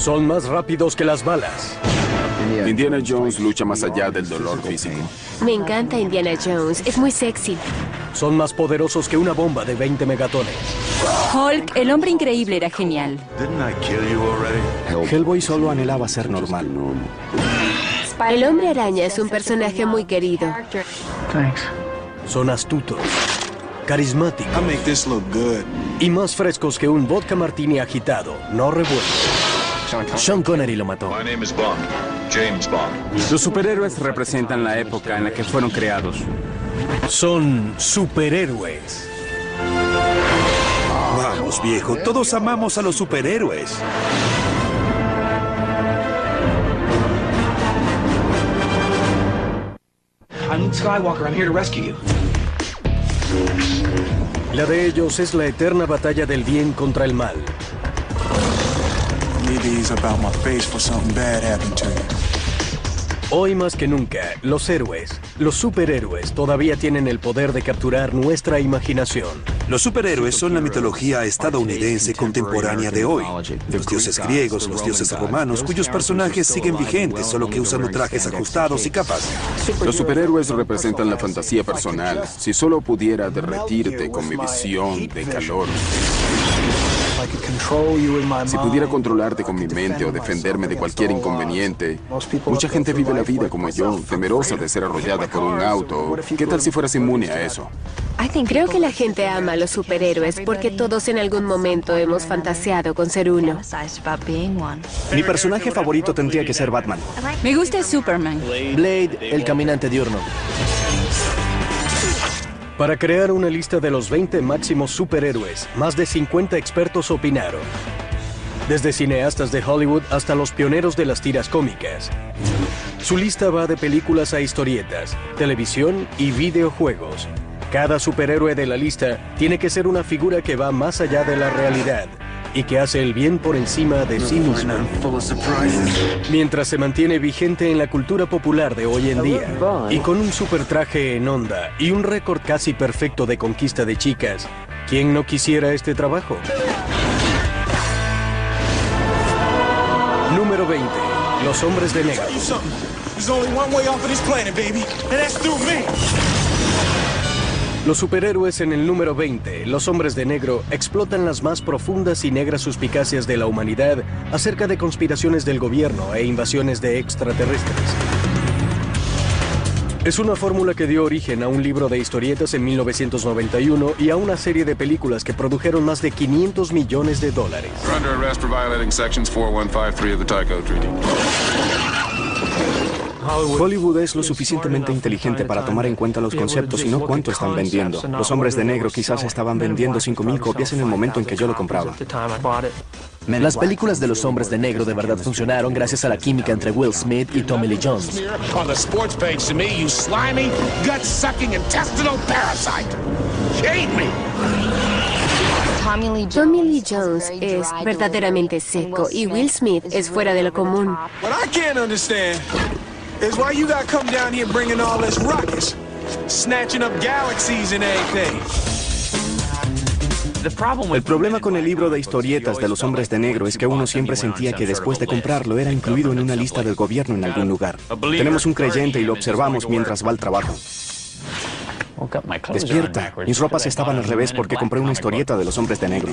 Son más rápidos que las balas. Indiana Jones lucha más allá del dolor físico. Me encanta Indiana Jones, es muy sexy. Son más poderosos que una bomba de 20 megatones. Hulk, el hombre increíble, era genial. Hellboy solo anhelaba ser normal. El hombre araña es un personaje muy querido. Son astutos, carismáticos y más frescos que un vodka martini agitado, no revuelto. Sean Connery lo mató. My name is Bond. James Bond. Los superhéroes representan la época en la que fueron creados. Son superhéroes. Vamos, viejo, todos amamos a los superhéroes. I'm Luke Skywalker. I'm here to rescue you. La de ellos es la eterna batalla del bien contra el mal. Hoy más que nunca, los héroes, los superhéroes, todavía tienen el poder de capturar nuestra imaginación. Los superhéroes son la mitología estadounidense contemporánea de hoy. Los dioses griegos, los dioses romanos, cuyos personajes siguen vigentes, solo que usando trajes ajustados y capas. Los superhéroes representan la fantasía personal. Si solo pudiera derretirte con mi visión de calor. Si pudiera controlarte con mi mente o defenderme de cualquier inconveniente. Mucha gente vive la vida como yo, temerosa de ser arrollada por un auto. ¿Qué tal si fueras inmune a eso? Creo que la gente ama a los superhéroes porque todos en algún momento hemos fantaseado con ser uno. Mi personaje favorito tendría que ser Batman. Me gusta Superman. Blade, el caminante diurno. Para crear una lista de los 20 máximos superhéroes, más de 50 expertos opinaron. Desde cineastas de Hollywood hasta los pioneros de las tiras cómicas. Su lista va de películas a historietas, televisión y videojuegos. Cada superhéroe de la lista tiene que ser una figura que va más allá de la realidad y que hace el bien por encima de sí mismo. Mientras se mantiene vigente en la cultura popular de hoy en día y con un super traje en onda y un récord casi perfecto de conquista de chicas, ¿quién no quisiera este trabajo? Número 20. Los hombres de negro. Los superhéroes en el número 20, los hombres de negro, explotan las más profundas y negras suspicacias de la humanidad acerca de conspiraciones del gobierno e invasiones de extraterrestres. Es una fórmula que dio origen a un libro de historietas en 1991 y a una serie de películas que produjeron más de $500 millones. You're under arrest for violating sections 4153 of the Tycho Treaty. Hollywood es lo suficientemente inteligente para tomar en cuenta los conceptos y no cuánto están vendiendo. Los hombres de negro quizás estaban vendiendo 5,000 copias en el momento en que yo lo compraba. Las películas de los hombres de negro de verdad funcionaron gracias a la química entre Will Smith y Tommy Lee Jones. On the sports page to me, you slimy, gut-sucking intestinal parasite. Hate me. Tommy Lee Jones es verdaderamente seco y Will Smith es fuera de lo común. What I can't understand is why you got come down here bringing all this ruckus, snatching up galaxies and everything. El problema con el libro de historietas de los hombres de negro es que uno siempre sentía que después de comprarlo era incluido en una lista del gobierno en algún lugar. Tenemos un creyente y lo observamos mientras va al trabajo. Despierta. Mis ropas estaban al revés porque compré una historieta de los hombres de negro.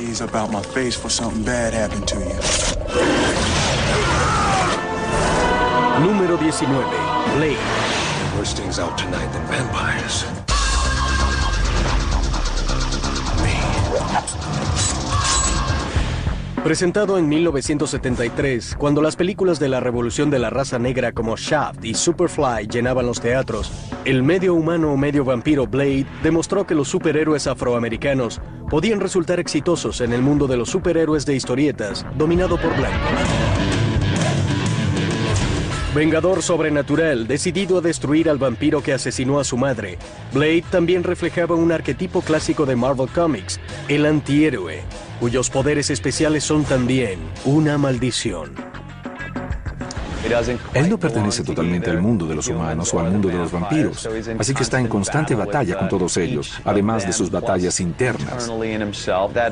Número 19. Blade. Worse things out tonight than vampires. Presentado en 1973, cuando las películas de la revolución de la raza negra como Shaft y Superfly llenaban los teatros, el medio humano o medio vampiro Blade demostró que los superhéroes afroamericanos podían resultar exitosos en el mundo de los superhéroes de historietas, dominado por blancos. Vengador sobrenatural, decidido a destruir al vampiro que asesinó a su madre, Blade también reflejaba un arquetipo clásico de Marvel Comics, el antihéroe, cuyos poderes especiales son también una maldición. Él no pertenece totalmente al mundo de los humanos o al mundo de los vampiros, así que está en constante batalla con todos ellos, además de sus batallas internas.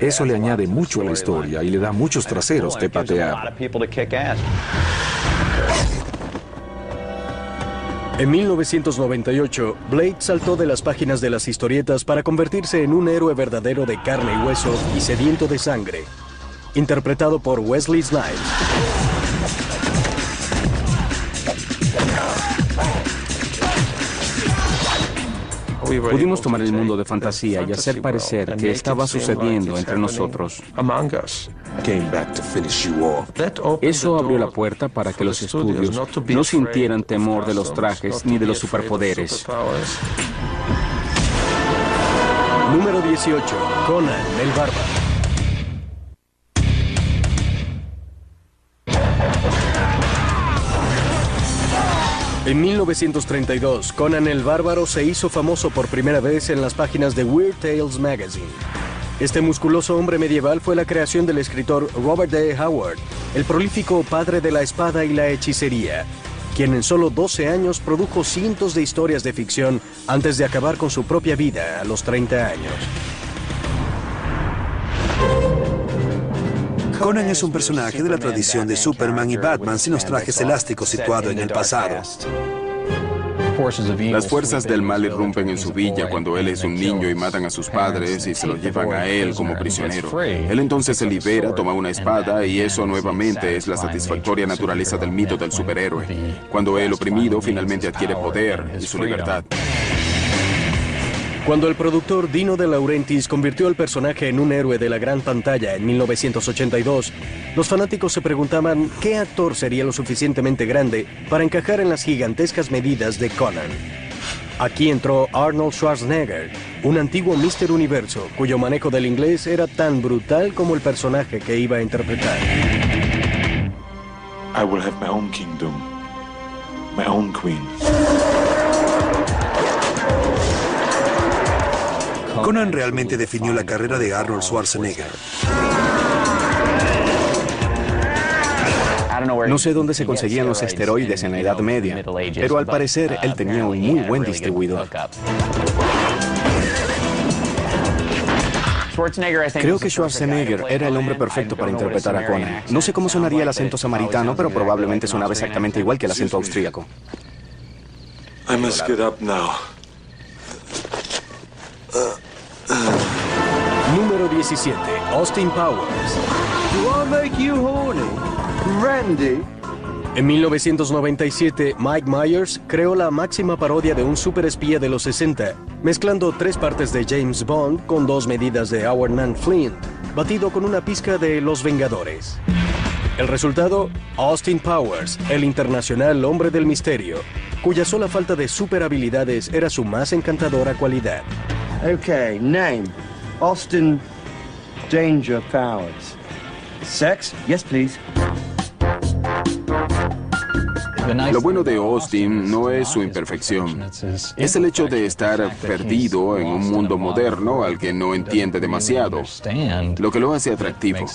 Eso le añade mucho a la historia y le da muchos traseros que patear. En 1998, Blade saltó de las páginas de las historietas para convertirse en un héroe verdadero de carne y hueso y sediento de sangre, interpretado por Wesley Snipes. Pudimos tomar el mundo de fantasía y hacer parecer que estaba sucediendo entre nosotros. Eso abrió la puerta para que los estudios no sintieran temor de los trajes ni de los superpoderes. Número 18. Conan el Bárbaro. En 1932, Conan el Bárbaro se hizo famoso por primera vez en las páginas de Weird Tales Magazine. Este musculoso hombre medieval fue la creación del escritor Robert D. Howard, el prolífico padre de la espada y la hechicería, quien en solo 12 años produjo cientos de historias de ficción antes de acabar con su propia vida a los 30 años. Conan es un personaje de la tradición de Superman y Batman sin los trajes elásticos situado en el pasado. Las fuerzas del mal irrumpen en su villa cuando él es un niño y matan a sus padres y se lo llevan a él como prisionero. Él entonces se libera, toma una espada y eso nuevamente es la satisfactoria naturaleza del mito del superhéroe, cuando el oprimido finalmente adquiere poder y su libertad. Cuando el productor Dino De Laurentiis convirtió al personaje en un héroe de la gran pantalla en 1982, los fanáticos se preguntaban qué actor sería lo suficientemente grande para encajar en las gigantescas medidas de Conan. Aquí entró Arnold Schwarzenegger, un antiguo Mr. Universo, cuyo manejo del inglés era tan brutal como el personaje que iba a interpretar. I will have my own kingdom, my own queen. Conan realmente definió la carrera de Arnold Schwarzenegger. No sé dónde se conseguían los esteroides en la Edad Media, pero al parecer él tenía un muy buen distribuidor. Creo que Schwarzenegger era el hombre perfecto para interpretar a Conan. No sé cómo sonaría el acento samaritano, pero probablemente sonaba exactamente igual que el acento austríaco. I must get up now. Número 17. Austin Powers. Do I make you horny, Randy? En 1997, Mike Myers creó la máxima parodia de un superespía de los 60, mezclando 3 partes de James Bond con 2 medidas de Howard Nunn Flint, batido con una pizca de Los Vengadores. El resultado, Austin Powers, el internacional hombre del misterio, cuya sola falta de superhabilidades era su más encantadora cualidad. Okay, name. Austin Danger Powers. Sex? Yes, please. Lo bueno de Austin no es su imperfección, es el hecho de estar perdido en un mundo moderno al que no entiende demasiado, lo que lo hace atractivo.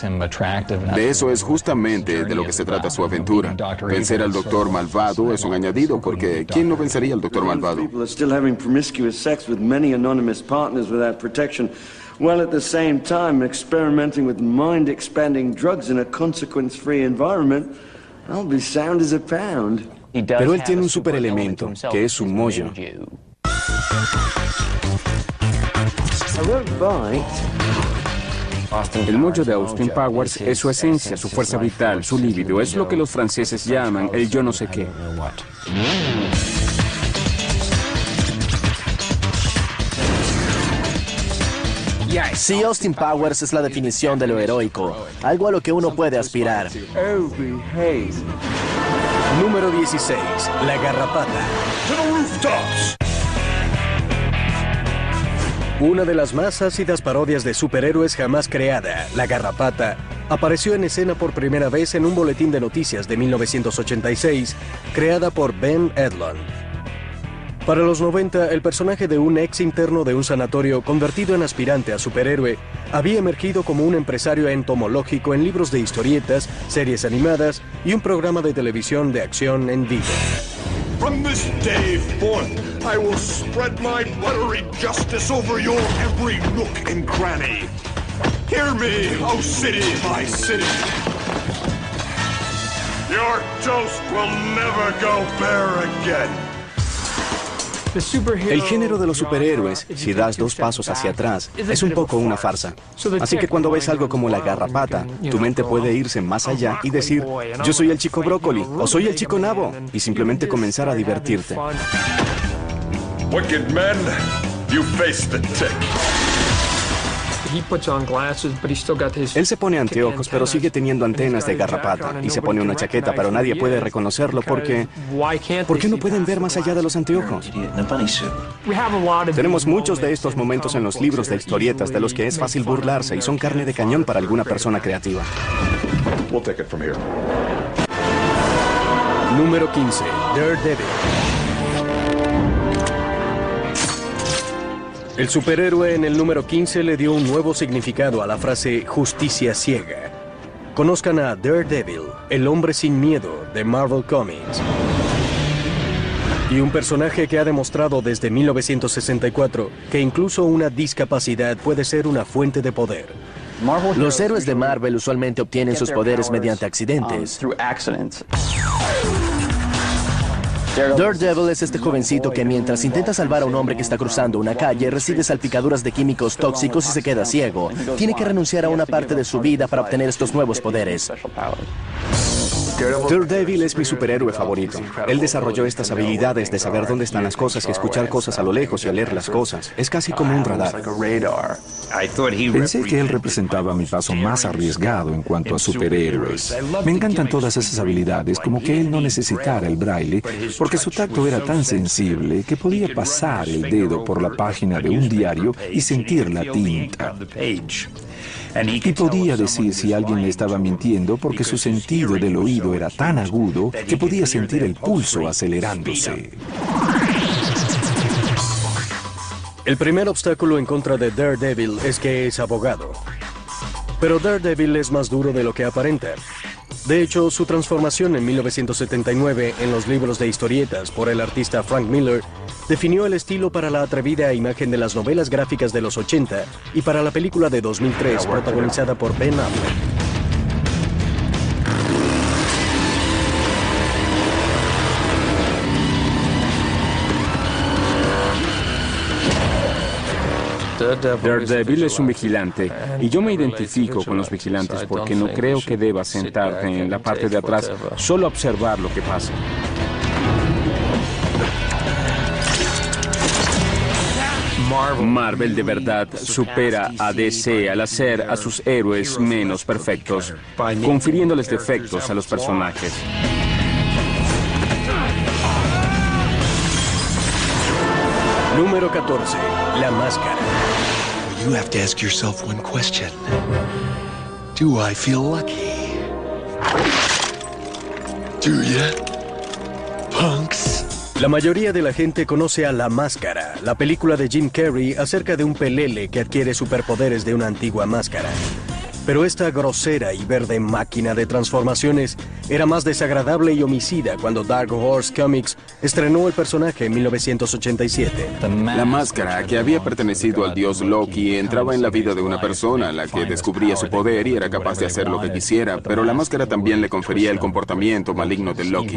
De eso es justamente de lo que se trata su aventura. Vencer al Doctor Malvado es un añadido, porque ¿quién no vencería al Doctor Malvado? While at the same time experimenting with mind-expanding drugs in a consequence-free environment, I'll be sound as a pound. Pero él tiene un superelemento, que es su mollo. El mollo de Austin Powers es su esencia, su fuerza vital, su líbido. Es lo que los franceses llaman el yo no sé qué. Sí, Austin Powers es la definición de lo heroico, algo a lo que uno puede aspirar. Número 16. La Garrapata. Una de las más ácidas parodias de superhéroes jamás creada, La Garrapata, apareció en escena por primera vez en un boletín de noticias de 1986, creada por Ben Edlund. Para los 90, el personaje de un ex interno de un sanatorio convertido en aspirante a superhéroe había emergido como un empresario entomológico en libros de historietas, series animadas y un programa de televisión de acción en vivo. From this day forth, I will spread my buttery justice over your every nook and cranny. Hear me, O city, my city. Your toast will never go bare again. El género de los superhéroes, si das 2 pasos hacia atrás, es un poco una farsa. Así que cuando ves algo como la Garrapata, tu mente puede irse más allá y decir, yo soy el chico brócoli o soy el chico nabo, y simplemente comenzar a divertirte. Wicked men, you face the tick. Él se pone anteojos, pero sigue teniendo antenas de garrapata. Y se pone una chaqueta, pero nadie puede reconocerlo porque... ¿Por qué no pueden ver más allá de los anteojos? Tenemos muchos de estos momentos en los libros de historietas de los que es fácil burlarse y son carne de cañón para alguna persona creativa. Número 15. Daredevil. El superhéroe en el número 15 le dio un nuevo significado a la frase justicia ciega. Conozcan a Daredevil, el hombre sin miedo de Marvel Comics. Y un personaje que ha demostrado desde 1964 que incluso una discapacidad puede ser una fuente de poder. Los héroes de Marvel usualmente obtienen sus poderes mediante accidentes. Daredevil es este jovencito que mientras intenta salvar a un hombre que está cruzando una calle, recibe salpicaduras de químicos tóxicos y se queda ciego. Tiene que renunciar a una parte de su vida para obtener estos nuevos poderes. Daredevil es mi superhéroe favorito. Él desarrolló estas habilidades de saber dónde están las cosas y escuchar cosas a lo lejos y oler las cosas. Es casi como un radar. Pensé que él representaba mi paso más arriesgado en cuanto a superhéroes. Me encantan todas esas habilidades, como que él no necesitara el braille, porque su tacto era tan sensible que podía pasar el dedo por la página de un diario y sentir la tinta. Y podía decir si alguien le estaba mintiendo porque su sentido del oído era tan agudo que podía sentir el pulso acelerándose. El primer obstáculo en contra de Daredevil es que es abogado. Pero Daredevil es más duro de lo que aparenta. De hecho, su transformación en 1979 en los libros de historietas por el artista Frank Miller definió el estilo para la atrevida imagen de las novelas gráficas de los 80 y para la película de 2003 protagonizada por Ben Affleck. Daredevil es un vigilante, y yo me identifico con los vigilantes porque no creo que debas sentarte en la parte de atrás solo a observar lo que pasa. Marvel de verdad supera a DC al hacer a sus héroes menos perfectos, confiriéndoles defectos a los personajes. Número 14. La Máscara. You have to ask yourself one question. Do I feel lucky? Do ya? Punks. La mayoría de la gente conoce a La Máscara, la película de Jim Carrey acerca de un pelele que adquiere superpoderes de una antigua máscara. Pero esta grosera y verde máquina de transformaciones era más desagradable y homicida cuando Dark Horse Comics estrenó el personaje en 1987. La máscara, que había pertenecido al dios Loki, entraba en la vida de una persona, la que descubría su poder y era capaz de hacer lo que quisiera, pero la máscara también le confería el comportamiento maligno de Loki.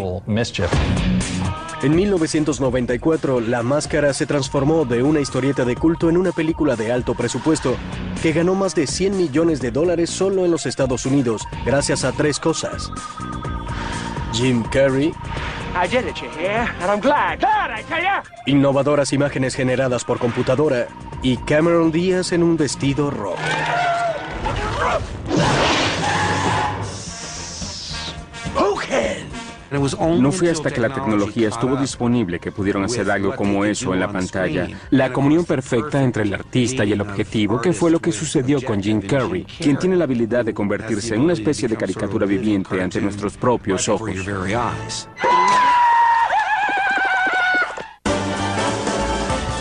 En 1994, La Máscara se transformó de una historieta de culto en una película de alto presupuesto que ganó más de $100 millones solo en los Estados Unidos, gracias a 3 cosas. Jim Carrey, innovadoras imágenes generadas por computadora, y Cameron Díaz en un vestido rojo. No fue hasta que la tecnología estuvo disponible que pudieron hacer algo como eso en la pantalla. La comunión perfecta entre el artista y el objetivo, que fue lo que sucedió con Jim Carrey, quien tiene la habilidad de convertirse en una especie de caricatura viviente ante nuestros propios ojos.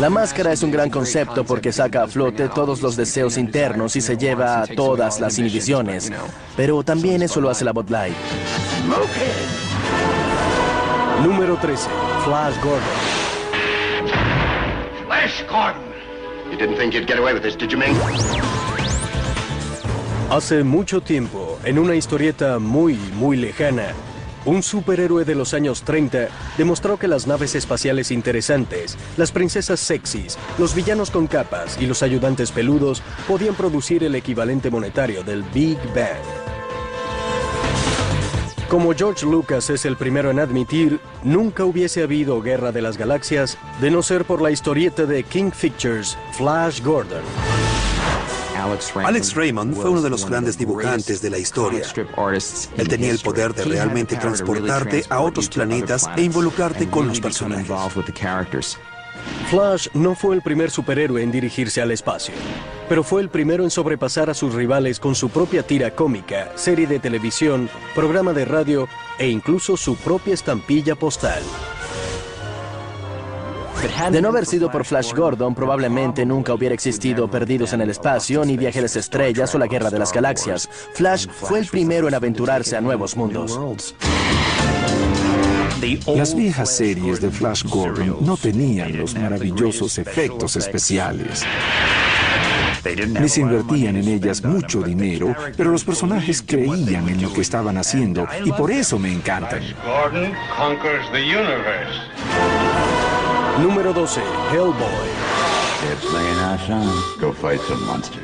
La máscara es un gran concepto porque saca a flote todos los deseos internos y se lleva todas las inhibiciones. Pero también eso lo hace la Bud Light. Número 13. Flash Gordon. Flash Gordon! You didn't think you'd get away with this, did you, Ming? Hace mucho tiempo, en una historieta muy lejana, un superhéroe de los años 30 demostró que las naves espaciales interesantes, las princesas sexys, los villanos con capas y los ayudantes peludos podían producir el equivalente monetario del Big Bang. Como George Lucas es el primero en admitir, nunca hubiese habido Guerra de las Galaxias de no ser por la historieta de King Pictures, Flash Gordon. Alex Raymond fue uno de los grandes dibujantes de la historia. Él tenía el poder de realmente transportarte a otros planetas e involucrarte con los personajes. Flash no fue el primer superhéroe en dirigirse al espacio, pero fue el primero en sobrepasar a sus rivales con su propia tira cómica, serie de televisión, programa de radio e incluso su propia estampilla postal. De no haber sido por Flash Gordon, probablemente nunca hubiera existido Perdidos en el Espacio, ni Viaje a las Estrellas o la Guerra de las Galaxias. Flash fue el primero en aventurarse a nuevos mundos. Las viejas series de Flash Gordon no tenían los maravillosos efectos especiales. Ni se invertían en ellas mucho dinero, pero los personajes creían en lo que estaban haciendo y por eso me encantan. Gordon conquers the universe. Número 12. Hellboy. Go fight some monsters.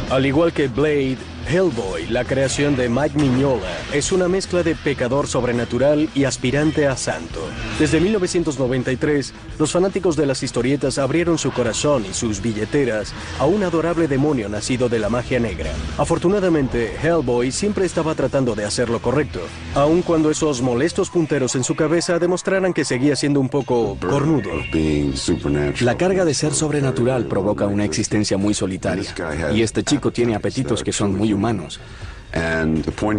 Al igual que Blade, Hellboy, la creación de Mike Mignola, es una mezcla de pecador sobrenatural y aspirante a santo. Desde 1993, los fanáticos de las historietas abrieron su corazón y sus billeteras a un adorable demonio nacido de la magia negra. Afortunadamente, Hellboy siempre estaba tratando de hacer lo correcto, aun cuando esos molestos punteros en su cabeza demostraran que seguía siendo un poco cornudo. La carga de ser sobrenatural provoca una existencia muy solitaria, y este chico tiene apetitos que son muy humanos.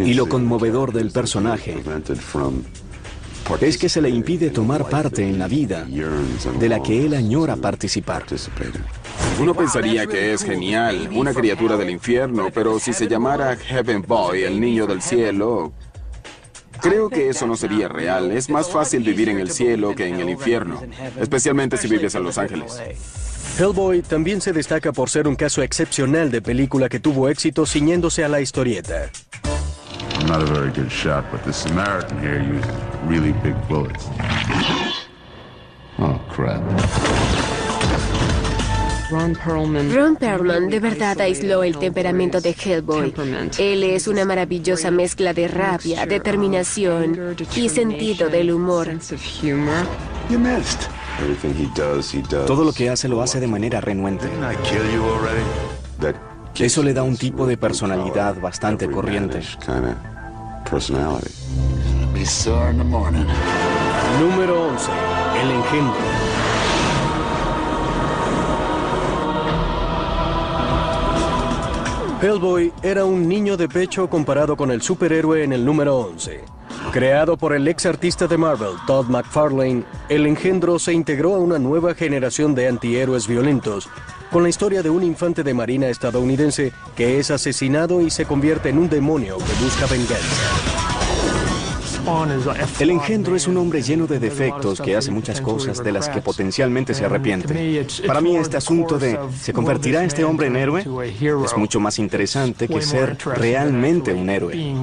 Y lo conmovedor del personaje es que se le impide tomar parte en la vida de la que él añora participar. Uno pensaría que es genial, una criatura del infierno, pero si se llamara Heaven Boy, el niño del cielo, creo que eso no sería real. Es más fácil vivir en el cielo que en el infierno, especialmente si vives en Los Ángeles. Hellboy también se destaca por ser un caso excepcional de película que tuvo éxito ciñéndose a la historieta. I'm not a very good shot, but the Samaritan here used really big bullets. Oh, crap. Ron Perlman de verdad aisló el temperamento de Hellboy. Él es una maravillosa mezcla de rabia, determinación y sentido del humor. Todo lo que hace lo hace de manera renuente. Eso le da un tipo de personalidad bastante corriente. Número 11. El engendro. Hellboy era un niño de pecho comparado con el superhéroe en el número 11. Creado por el ex artista de Marvel, Todd McFarlane, el engendro se integró a una nueva generación de antihéroes violentos, con la historia de un infante de marina estadounidense que es asesinado y se convierte en un demonio que busca venganza. El engendro es un hombre lleno de defectos que hace muchas cosas de las que potencialmente se arrepiente. Para mí este asunto de ¿se convertirá este hombre en héroe? Es mucho más interesante que ser realmente un héroe.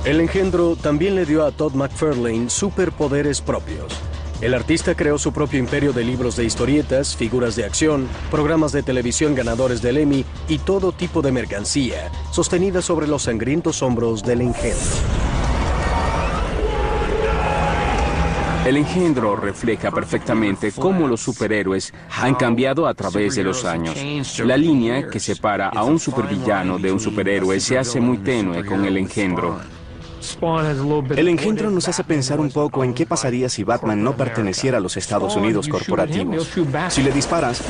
El engendro también le dio a Todd McFarlane superpoderes propios. El artista creó su propio imperio de libros de historietas, figuras de acción, programas de televisión ganadores del Emmy y todo tipo de mercancía, sostenida sobre los sangrientos hombros del engendro. El engendro refleja perfectamente cómo los superhéroes han cambiado a través de los años. La línea que separa a un supervillano de un superhéroe se hace muy tenue con el engendro. El engendro nos hace pensar un poco en qué pasaría si Batman no perteneciera a los Estados Unidos corporativos. Si le disparas,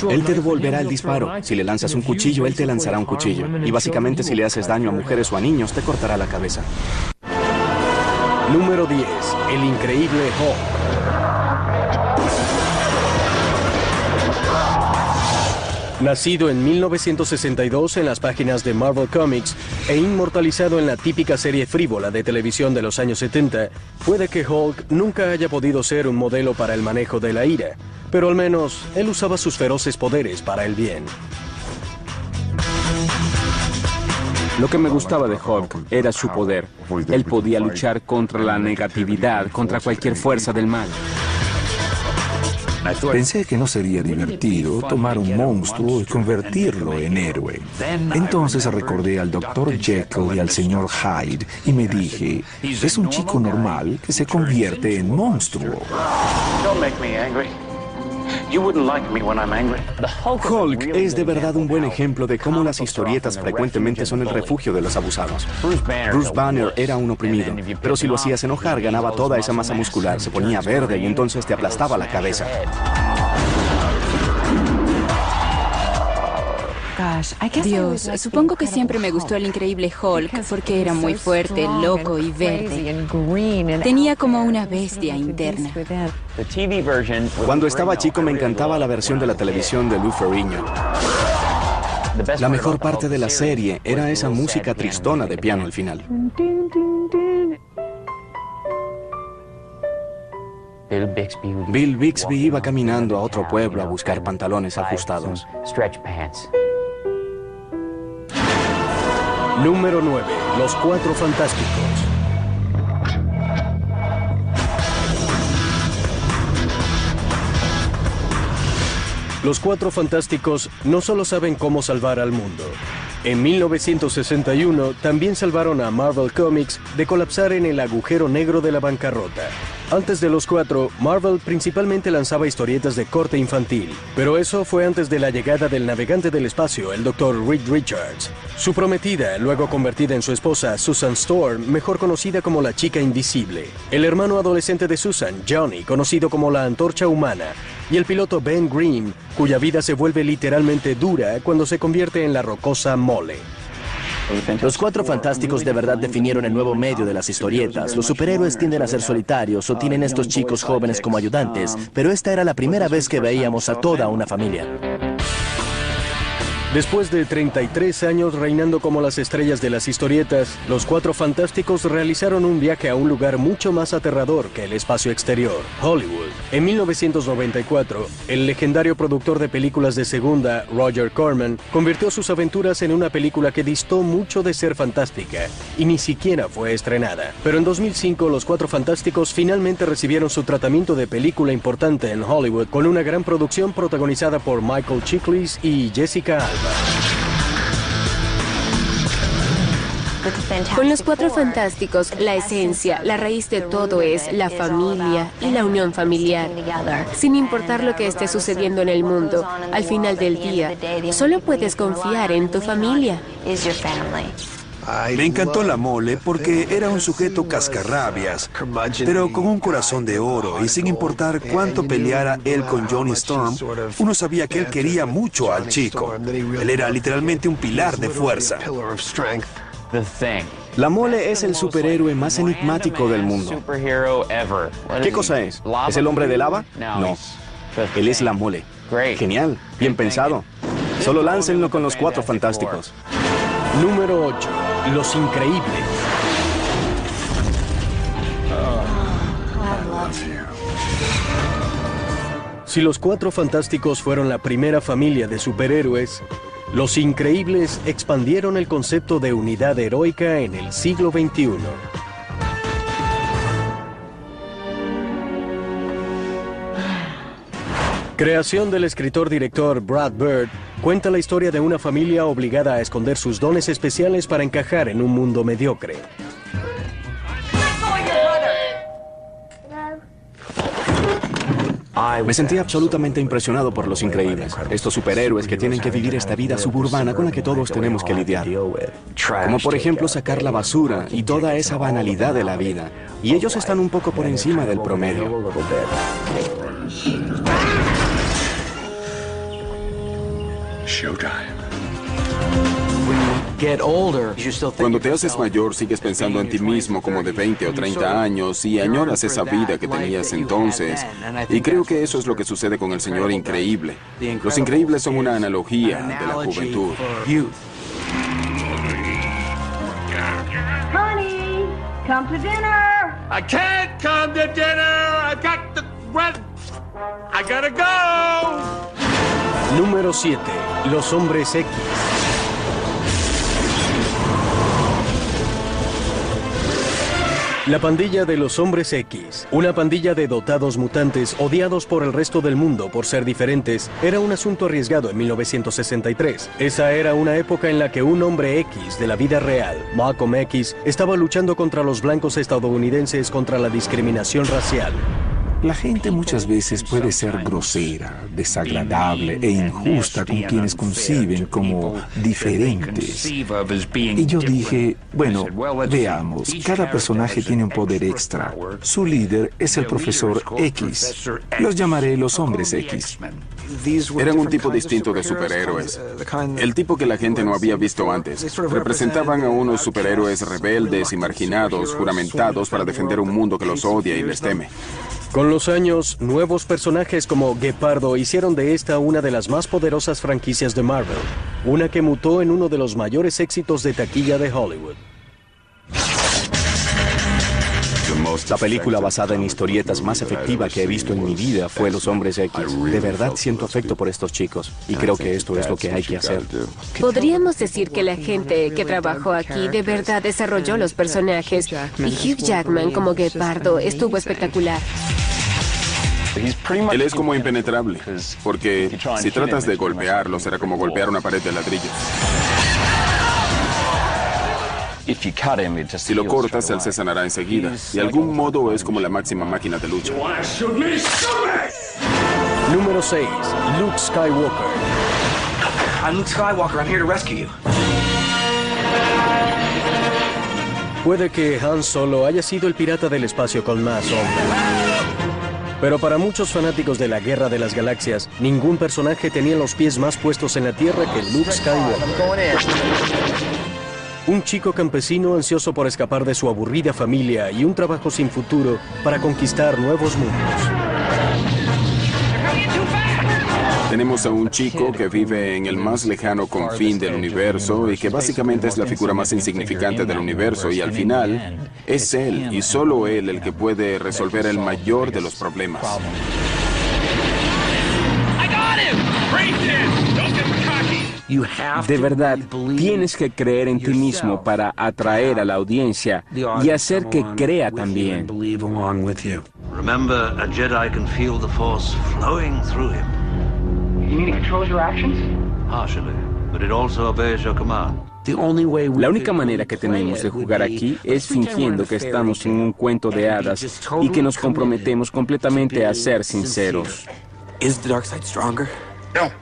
él te devolverá el disparo. Si le lanzas un cuchillo, él te lanzará un cuchillo. Y básicamente si le haces daño a mujeres o a niños, te cortará la cabeza. Número 10. El increíble Hulk. Nacido en 1962 en las páginas de Marvel Comics e inmortalizado en la típica serie frívola de televisión de los años 70, puede que Hulk nunca haya podido ser un modelo para el manejo de la ira, pero al menos él usaba sus feroces poderes para el bien. Lo que me gustaba de Hulk era su poder. Él podía luchar contra la negatividad, contra cualquier fuerza del mal. Pensé que no sería divertido tomar un monstruo y convertirlo en héroe. Entonces recordé al Dr. Jekyll y al Sr. Hyde y me dije, es un chico normal que se convierte en monstruo. Hulk es de verdad un buen ejemplo de cómo las historietas frecuentemente son el refugio de los abusados. Bruce Banner era un oprimido, pero si lo hacías enojar ganaba toda esa masa muscular, se ponía verde y entonces te aplastaba la cabeza. Dios, supongo que siempre me gustó el increíble Hulk porque era muy fuerte, loco y verde. Tenía como una bestia interna. Cuando estaba chico me encantaba la versión de la televisión de Lou Ferrigno. La mejor parte de la serie era esa música tristona de piano al final. Bill Bixby iba caminando a otro pueblo a buscar pantalones ajustados. Número 9. Los Cuatro Fantásticos. Los Cuatro Fantásticos no solo saben cómo salvar al mundo. En 1961 también salvaron a Marvel Comics de colapsar en el agujero negro de la bancarrota. Antes de los cuatro, Marvel principalmente lanzaba historietas de corte infantil, pero eso fue antes de la llegada del navegante del espacio, el Dr. Reed Richards. Su prometida, luego convertida en su esposa, Susan Storm, mejor conocida como la Chica Invisible. El hermano adolescente de Susan, Johnny, conocido como la Antorcha Humana. Y el piloto Ben Grimm, cuya vida se vuelve literalmente dura cuando se convierte en la rocosa Mole. Los Cuatro Fantásticos de verdad definieron el nuevo medio de las historietas. Los superhéroes tienden a ser solitarios o tienen estos chicos jóvenes como ayudantes, pero esta era la primera vez que veíamos a toda una familia. Después de 33 años reinando como las estrellas de las historietas, los Cuatro Fantásticos realizaron un viaje a un lugar mucho más aterrador que el espacio exterior, Hollywood. En 1994, el legendario productor de películas de segunda, Roger Corman, convirtió sus aventuras en una película que distó mucho de ser fantástica y ni siquiera fue estrenada. Pero en 2005, los Cuatro Fantásticos finalmente recibieron su tratamiento de película importante en Hollywood con una gran producción protagonizada por Michael Chiklis y Jessica Alba. Con los Cuatro Fantásticos, la esencia, la raíz de todo es la familia y la unión familiar. Sin importar lo que esté sucediendo en el mundo, al final del día, solo puedes confiar en tu familia. Me encantó la Mole porque era un sujeto cascarrabias, pero con un corazón de oro y sin importar cuánto peleara él con Johnny Storm, uno sabía que él quería mucho al chico. Él era literalmente un pilar de fuerza. La Mole es el superhéroe más enigmático del mundo. ¿Qué cosa es? ¿Es el hombre de lava? No. Él es la Mole. Genial. Bien pensado. Solo láncenlo con los Cuatro Fantásticos. Número 8. Los Increíbles. Si los Cuatro Fantásticos fueron la primera familia de superhéroes, los Increíbles expandieron el concepto de unidad heroica en el siglo XXI. Creación del escritor-director Brad Bird, cuenta la historia de una familia obligada a esconder sus dones especiales para encajar en un mundo mediocre. Me sentí absolutamente impresionado por Los Increíbles, estos superhéroes que tienen que vivir esta vida suburbana con la que todos tenemos que lidiar. Como por ejemplo sacar la basura y toda esa banalidad de la vida. Y ellos están un poco por encima del promedio. Cuando te haces mayor, sigues pensando en ti mismo como de 20 o 30 años y añoras esa vida que tenías entonces. Y creo que eso es lo que sucede con el Señor Increíble. Los Increíbles son una analogía de la juventud. Honey, come to dinner. I can't come to dinner. I've got the bread. I gotta go. Número 7. Los Hombres X. La pandilla de los Hombres X, una pandilla de dotados mutantes odiados por el resto del mundo por ser diferentes, era un asunto arriesgado en 1963. Esa era una época en la que un hombre X de la vida real, Malcolm X, estaba luchando contra los blancos estadounidenses contra la discriminación racial. La gente muchas veces puede ser grosera, desagradable e injusta con quienes conciben como diferentes. Y yo dije, bueno, veamos, cada personaje tiene un poder extra. Su líder es el profesor X. Los llamaré los Hombres X. Eran un tipo distinto de superhéroes. El tipo que la gente no había visto antes. Representaban a unos superhéroes rebeldes y marginados, juramentados para defender un mundo que los odia y les teme. Con los años, nuevos personajes como Gepardo hicieron de esta una de las más poderosas franquicias de Marvel, una que mutó en uno de los mayores éxitos de taquilla de Hollywood. La película basada en historietas más efectiva que he visto en mi vida fue Los Hombres X. De verdad siento afecto por estos chicos y creo que esto es lo que hay que hacer. Podríamos decir que la gente que trabajó aquí de verdad desarrolló los personajes y Hugh Jackman como Gepardo estuvo espectacular. Él es como impenetrable, porque si tratas de golpearlo será como golpear una pared de ladrillos. Si lo cortas, él se sanará enseguida. De algún modo es como la máxima máquina de lucha. Número 6. Luke Skywalker. I'm Luke Skywalker. I'm here to rescue you. Puede que Han Solo haya sido el pirata del espacio con más sombra. Pero para muchos fanáticos de la Guerra de las Galaxias, ningún personaje tenía los pies más puestos en la Tierra que Luke Skywalker. Un chico campesino ansioso por escapar de su aburrida familia y un trabajo sin futuro para conquistar nuevos mundos. Tenemos a un chico que vive en el más lejano confín del universo y que básicamente es la figura más insignificante del universo y al final es él y solo él el que puede resolver el mayor de los problemas. De verdad, tienes que creer en ti mismo para atraer a la audiencia y hacer que crea también. Remember, a Jedi can feel the Force flowing through him. You mean it controls your actions? Partially, but it also obeys your command. La única manera que tenemos de jugar aquí es fingiendo que estamos en un cuento de hadas y que nos comprometemos completamente a ser sinceros. Is the dark side stronger? No.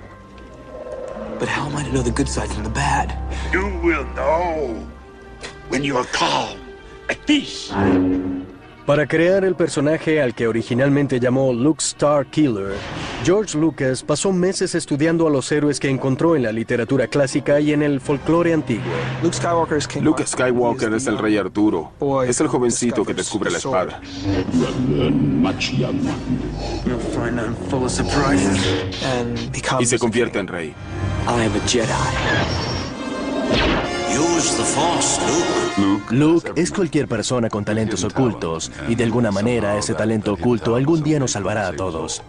But how am I to know the good side from the bad? You will know when you're calm, at peace. Para crear el personaje al que originalmente llamó Luke Starkiller, George Lucas pasó meses estudiando a los héroes que encontró en la literatura clásica y en el folclore antiguo. Luke Skywalker es el rey Arturo. Es el jovencito que descubre la espada. Y se convierte en rey. I am a Jedi. Use the Force, Luke. Luke es cualquier persona con talentos ocultos, y de alguna manera ese talento oculto algún día nos salvará a todos.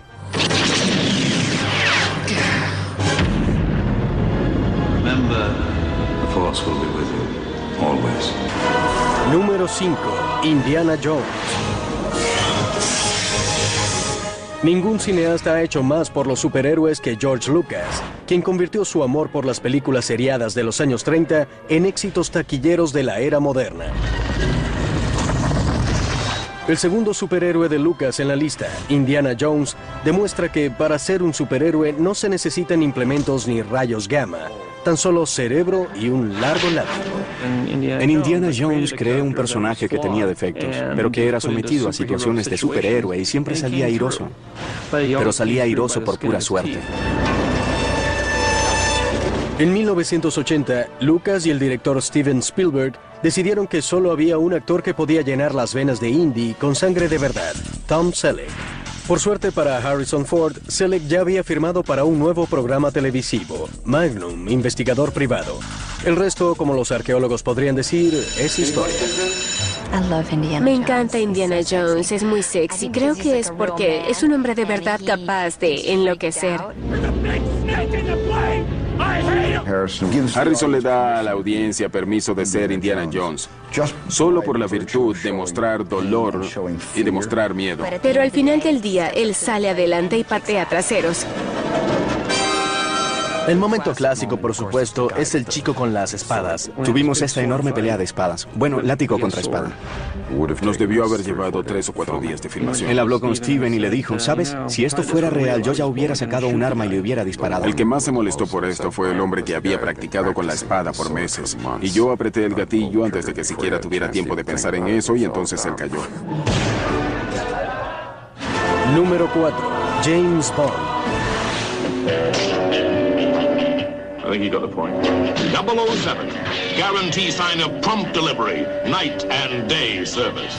Remember, the Force will be with you, always. Número 5. Indiana Jones. Ningún cineasta ha hecho más por los superhéroes que George Lucas, quien convirtió su amor por las películas seriadas de los años 30 en éxitos taquilleros de la era moderna. El segundo superhéroe de Lucas en la lista, Indiana Jones, demuestra que para ser un superhéroe no se necesitan implementos ni rayos gamma, tan solo cerebro y un largo látigo. En Indiana Jones creé un personaje que tenía defectos, pero que era sometido a situaciones de superhéroe y siempre salía airoso. Pero salía airoso por pura suerte. En 1980, Lucas y el director Steven Spielberg decidieron que solo había un actor que podía llenar las venas de Indy con sangre de verdad, Tom Selleck. Por suerte para Harrison Ford, Selleck ya había firmado para un nuevo programa televisivo, Magnum, investigador privado. El resto, como los arqueólogos podrían decir, es historia. Me encanta Indiana Jones, es muy sexy. Creo que es porque es un hombre de verdad capaz de enloquecer. Harrison le da a la audiencia permiso de ser Indiana Jones, solo por la virtud de mostrar dolor y de mostrar miedo. Pero al final del día, él sale adelante y patea traseros. El momento clásico, por supuesto, es el chico con las espadas. Tuvimos esta enorme pelea de espadas. Bueno, látigo contra espada. Nos debió haber llevado 3 o 4 días de filmación. Él habló con Steven y le dijo, ¿sabes? Si esto fuera real, yo ya hubiera sacado un arma y le hubiera disparado. El que más se molestó por esto fue el hombre que había practicado con la espada por meses. Y yo apreté el gatillo antes de que siquiera tuviera tiempo de pensar en eso y entonces él cayó. Número 4. James Bond. I think you got the point. 007. Guarantee sign of prompt delivery. Night and day service.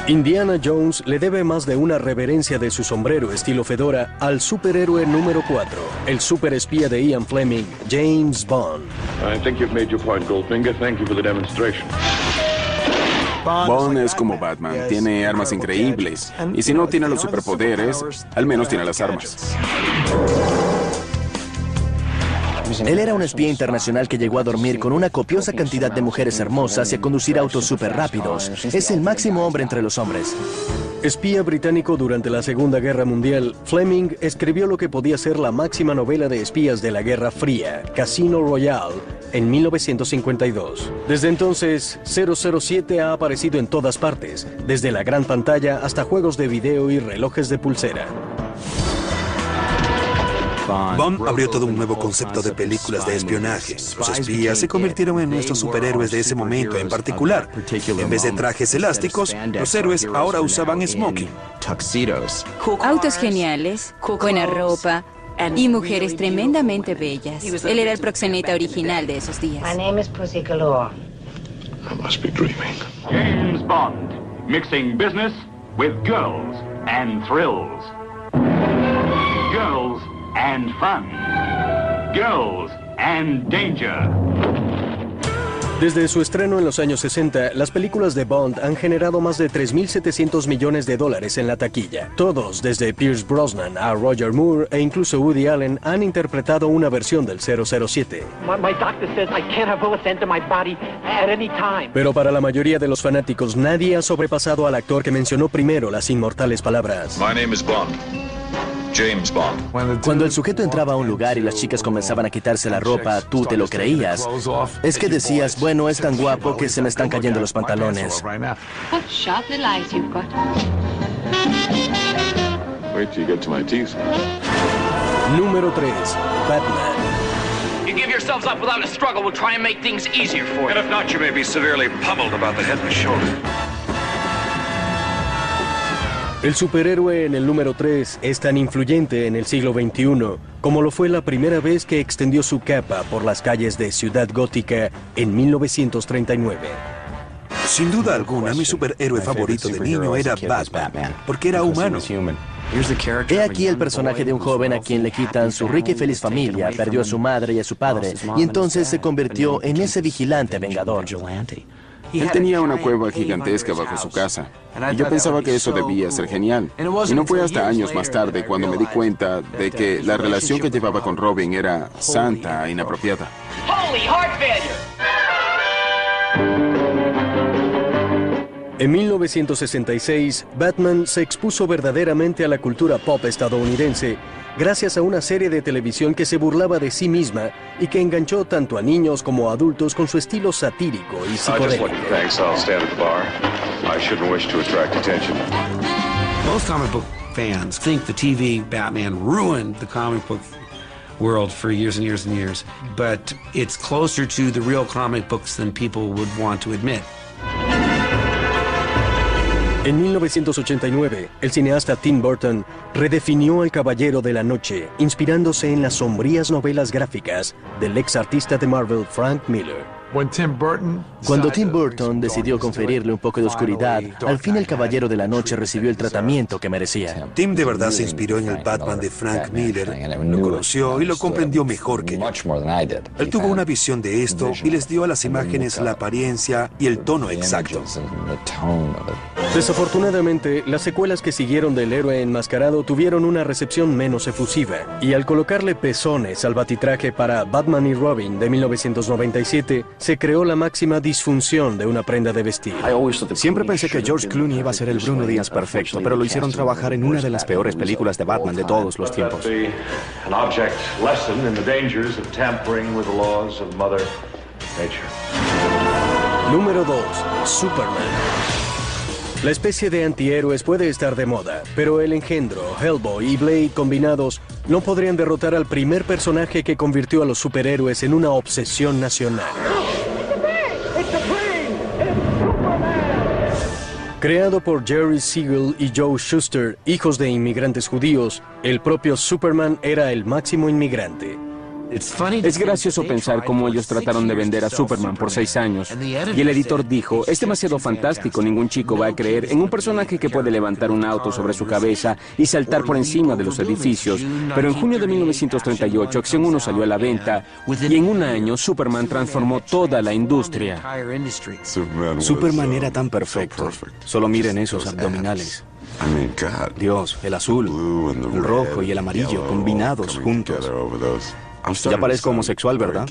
Indiana Jones le debe más de una reverencia de su sombrero estilo fedora al superhéroe número 4, el superespía de Ian Fleming, James Bond. I think you've made your point, Goldfinger. Thank you for the demonstration. Bond es como Batman, tiene armas increíbles. Y si no tiene los superpoderes, al menos tiene las armas. Él era un espía internacional que llegó a dormir con una copiosa cantidad de mujeres hermosas y a conducir autos súper rápidos. Es el máximo hombre entre los hombres. Espía británico durante la Segunda Guerra Mundial, Fleming escribió lo que podía ser la máxima novela de espías de la Guerra Fría, Casino Royale, en 1952. Desde entonces, 007 ha aparecido en todas partes, desde la gran pantalla hasta juegos de video y relojes de pulsera. Bond abrió todo un nuevo concepto de películas de espionaje. Los espías se convirtieron en nuestros superhéroes de ese momento en particular. En vez de trajes elásticos, los héroes ahora usaban smoking. Autos geniales, buena ropa y mujeres tremendamente bellas. Él era el proxeneta original de esos días. My name is Pussy Galore. I must be dreaming. James Bond, mixing business with girls and thrills. Girls and fun. Girls and danger. Desde su estreno en los años 60, las películas de Bond han generado más de 3.700 millones de dólares en la taquilla. Todos, desde Pierce Brosnan a Roger Moore e incluso Woody Allen, han interpretado una versión del 007. Pero para la mayoría de los fanáticos, nadie ha sobrepasado al actor que mencionó primero las inmortales palabras. My name is Bond. James Bond. Cuando el sujeto entraba a un lugar y las chicas comenzaban a quitarse la ropa, ¿tú te lo creías? Es que decías, bueno, es tan guapo que se me están cayendo los pantalones. What sharp little eyes you've got. Wait till you get to my teeth. Número 3. Batman. You give yourselves up without a struggle, we'll try and make things easier for you. And if not, you may be severely pummeled about the head and shoulder. El superhéroe en el número 3 es tan influyente en el siglo XXI como lo fue la primera vez que extendió su capa por las calles de Ciudad Gótica en 1939. Sin duda alguna, mi superhéroe favorito de niño era Batman, porque era humano. He aquí el personaje de un joven a quien le quitan su rica y feliz familia, perdió a su madre y a su padre, y entonces se convirtió en ese vigilante vengador. Él tenía una cueva gigantesca bajo su casa, y yo pensaba que eso debía ser genial. Y no fue hasta años más tarde cuando me di cuenta de que la relación que llevaba con Robin era santa e inapropiada. En 1966, Batman se expuso verdaderamente a la cultura pop estadounidense gracias a una serie de televisión que se burlaba de sí misma y que enganchó tanto a niños como a adultos con su estilo satírico y psicodélico. Most comic book fans think the TV Batman ruined the comic book world for years and years and years, but it's closer to the real comic books than people would want to admit. En 1989, el cineasta Tim Burton redefinió al Caballero de la Noche, inspirándose en las sombrías novelas gráficas del ex artista de Marvel Frank Miller. Cuando Tim Burton decidió conferirle un poco de oscuridad, al fin el Caballero de la Noche recibió el tratamiento que merecía. Tim de verdad se inspiró en el Batman de Frank Miller, lo conoció y lo comprendió mejor que yo. Él tuvo una visión de esto y les dio a las imágenes la apariencia y el tono exacto. Desafortunadamente, las secuelas que siguieron del héroe enmascarado tuvieron una recepción menos efusiva, y al colocarle pezones al batitraje para Batman y Robin de 1997, se creó la máxima disfunción de una prenda de vestir. Siempre pensé que George Clooney iba a ser el Bruno Díaz perfecto, pero lo hicieron trabajar en una de las peores películas de Batman de todos los tiempos. Número 2. Superman. La especie de antihéroes puede estar de moda, pero el engendro, Hellboy y Blade combinados no podrían derrotar al primer personaje que convirtió a los superhéroes en una obsesión nacional. Creado por Jerry Siegel y Joe Shuster, hijos de inmigrantes judíos, el propio Superman era el máximo inmigrante. Es gracioso pensar cómo ellos trataron de vender a Superman por 6 años. Y el editor dijo, es demasiado fantástico, ningún chico va a creer en un personaje que puede levantar un auto sobre su cabeza y saltar por encima de los edificios. Pero en junio de 1938, Acción 1 salió a la venta y en un año Superman transformó toda la industria. Superman era tan perfecto. Solo miren esos abdominales. Dios, el azul, el rojo y el amarillo combinados juntos. Ya parezco homosexual, ¿verdad?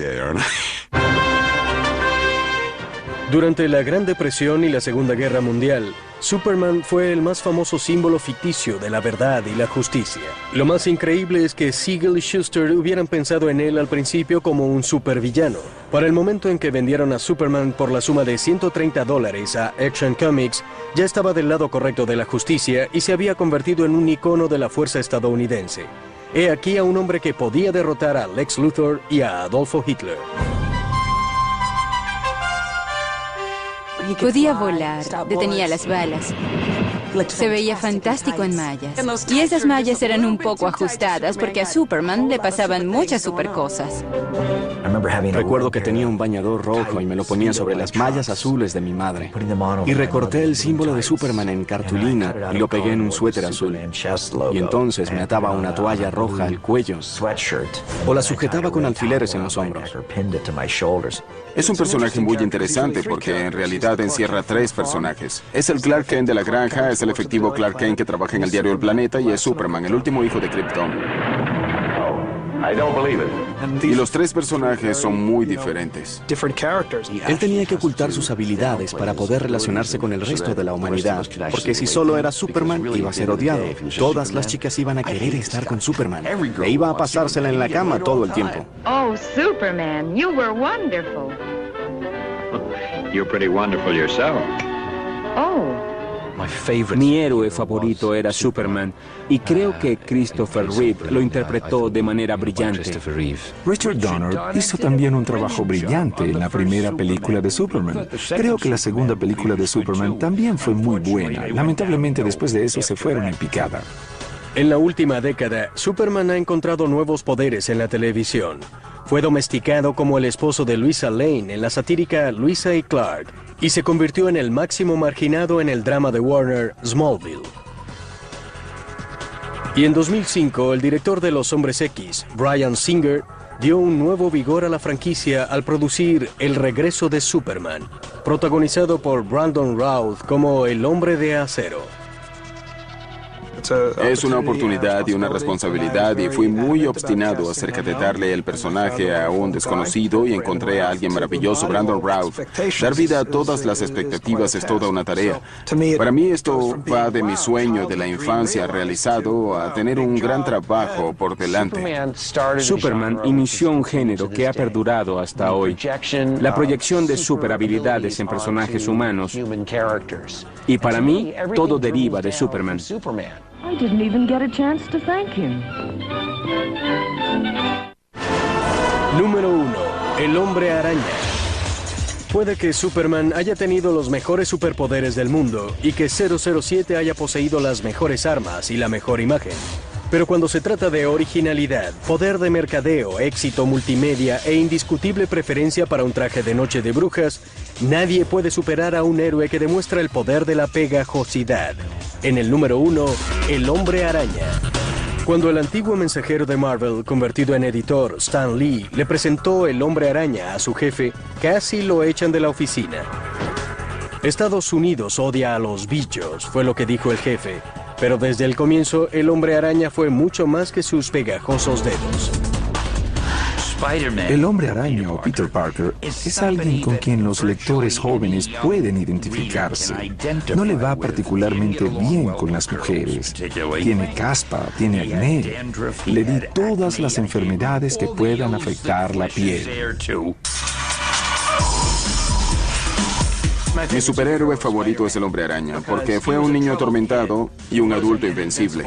Durante la Gran Depresión y la Segunda Guerra Mundial, Superman fue el más famoso símbolo ficticio de la verdad y la justicia. Lo más increíble es que Siegel y Shuster hubieran pensado en él al principio como un supervillano. Para el momento en que vendieron a Superman por la suma de $130 a Action Comics, ya estaba del lado correcto de la justicia y se había convertido en un icono de la fuerza estadounidense. He aquí a un hombre que podía derrotar a Lex Luthor y a Adolfo Hitler. Podía volar, detenía las balas. Se veía fantástico en mallas. Y esas mallas eran un poco ajustadas porque a Superman le pasaban muchas supercosas. Recuerdo que tenía un bañador rojo y me lo ponía sobre las mallas azules de mi madre. Y recorté el símbolo de Superman en cartulina y lo pegué en un suéter azul. Y entonces me ataba una toalla roja al cuello. O la sujetaba con alfileres en los hombros. Es un personaje muy interesante porque en realidad encierra 3 personajes. Es el Clark Kent de la granja, es el efectivo Clark Kent que trabaja en el diario El Planeta y es Superman, el último hijo de Krypton. Y los 3 personajes son muy diferentes. Él tenía que ocultar sus habilidades para poder relacionarse con el resto de la humanidad, porque si solo era Superman, iba a ser odiado. Todas las chicas iban a querer estar con Superman. E iba a pasársela en la cama todo el tiempo. Oh, Superman, you were wonderful. You're pretty wonderful yourself. Oh. Mi héroe favorito era Superman, y creo que Christopher Reeve lo interpretó de manera brillante. Richard Donner hizo también un trabajo brillante en la primera película de Superman. Creo que la segunda película de Superman también fue muy buena. Lamentablemente después de eso se fueron en picada. En la última década, Superman ha encontrado nuevos poderes en la televisión. Fue domesticado como el esposo de Luisa Lane en la satírica Luisa y Clark, y se convirtió en el máximo marginado en el drama de Warner, Smallville. Y en 2005, el director de Los Hombres X, Bryan Singer, dio un nuevo vigor a la franquicia al producir El regreso de Superman, protagonizado por Brandon Routh como el Hombre de Acero. Es una oportunidad y una responsabilidad y fui muy obstinado acerca de darle el personaje a un desconocido y encontré a alguien maravilloso, Brandon Routh. Dar vida a todas las expectativas es toda una tarea. Para mí esto va de mi sueño de la infancia realizado a tener un gran trabajo por delante. Superman inició un género que ha perdurado hasta hoy. La proyección de superhabilidades en personajes humanos. Y para mí, todo deriva de Superman. I didn't even get a chance to thank him. Número 1. El Hombre Araña. Puede que Superman haya tenido los mejores superpoderes del mundo y que 007 haya poseído las mejores armas y la mejor imagen. Pero cuando se trata de originalidad, poder de mercadeo, éxito multimedia e indiscutible preferencia para un traje de noche de brujas, nadie puede superar a un héroe que demuestra el poder de la pegajosidad. En el número 1, el Hombre Araña. Cuando el antiguo mensajero de Marvel, convertido en editor, Stan Lee, le presentó el Hombre Araña a su jefe, casi lo echan de la oficina. Estados Unidos odia a los bichos, fue lo que dijo el jefe. Pero desde el comienzo, el Hombre Araña fue mucho más que sus pegajosos dedos. El Hombre Araña o Peter Parker es alguien con quien los lectores jóvenes pueden identificarse. No le va particularmente bien con las mujeres. Tiene caspa, tiene acné. Le di todas las enfermedades que puedan afectar la piel. Mi superhéroe favorito es el Hombre Araña, porque fue un niño atormentado y un adulto invencible.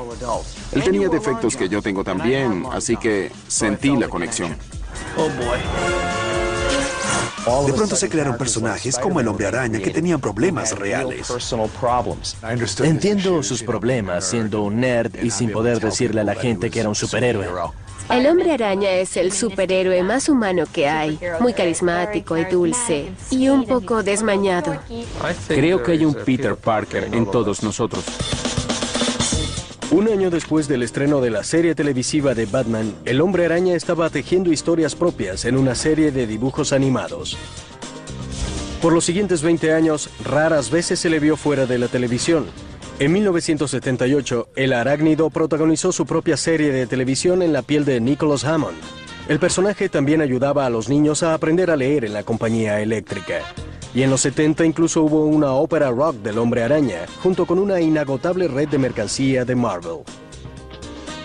Él tenía defectos que yo tengo también, así que sentí la conexión. De pronto se crearon personajes como el Hombre Araña que tenían problemas reales. Entiendo sus problemas siendo un nerd y sin poder decirle a la gente que era un superhéroe. El Hombre Araña es el superhéroe más humano que hay, muy carismático y dulce, y un poco desmañado. Creo que hay un Peter Parker en todos nosotros. Un año después del estreno de la serie televisiva de Batman, el Hombre Araña estaba tejiendo historias propias en una serie de dibujos animados. Por los siguientes 20 años, raras veces se le vio fuera de la televisión. En 1978, el arácnido protagonizó su propia serie de televisión en la piel de Nicholas Hammond. El personaje también ayudaba a los niños a aprender a leer en la compañía eléctrica. Y en los 70 incluso hubo una ópera rock del Hombre Araña, junto con una inagotable red de mercancía de Marvel.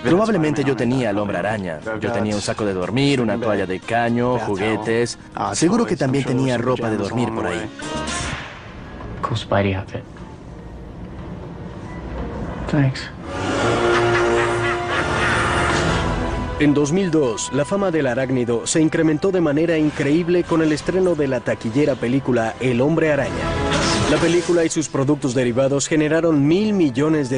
Probablemente yo tenía al Hombre Araña. Yo tenía un saco de dormir, una toalla de caño, juguetes. Seguro que también tenía ropa de dormir por ahí. Cool Spidey outfit. Thanks. En 2002, la fama del arácnido se incrementó de manera increíble con el estreno de la taquillera película El Hombre Araña. La película y sus productos derivados generaron $1.000 millones,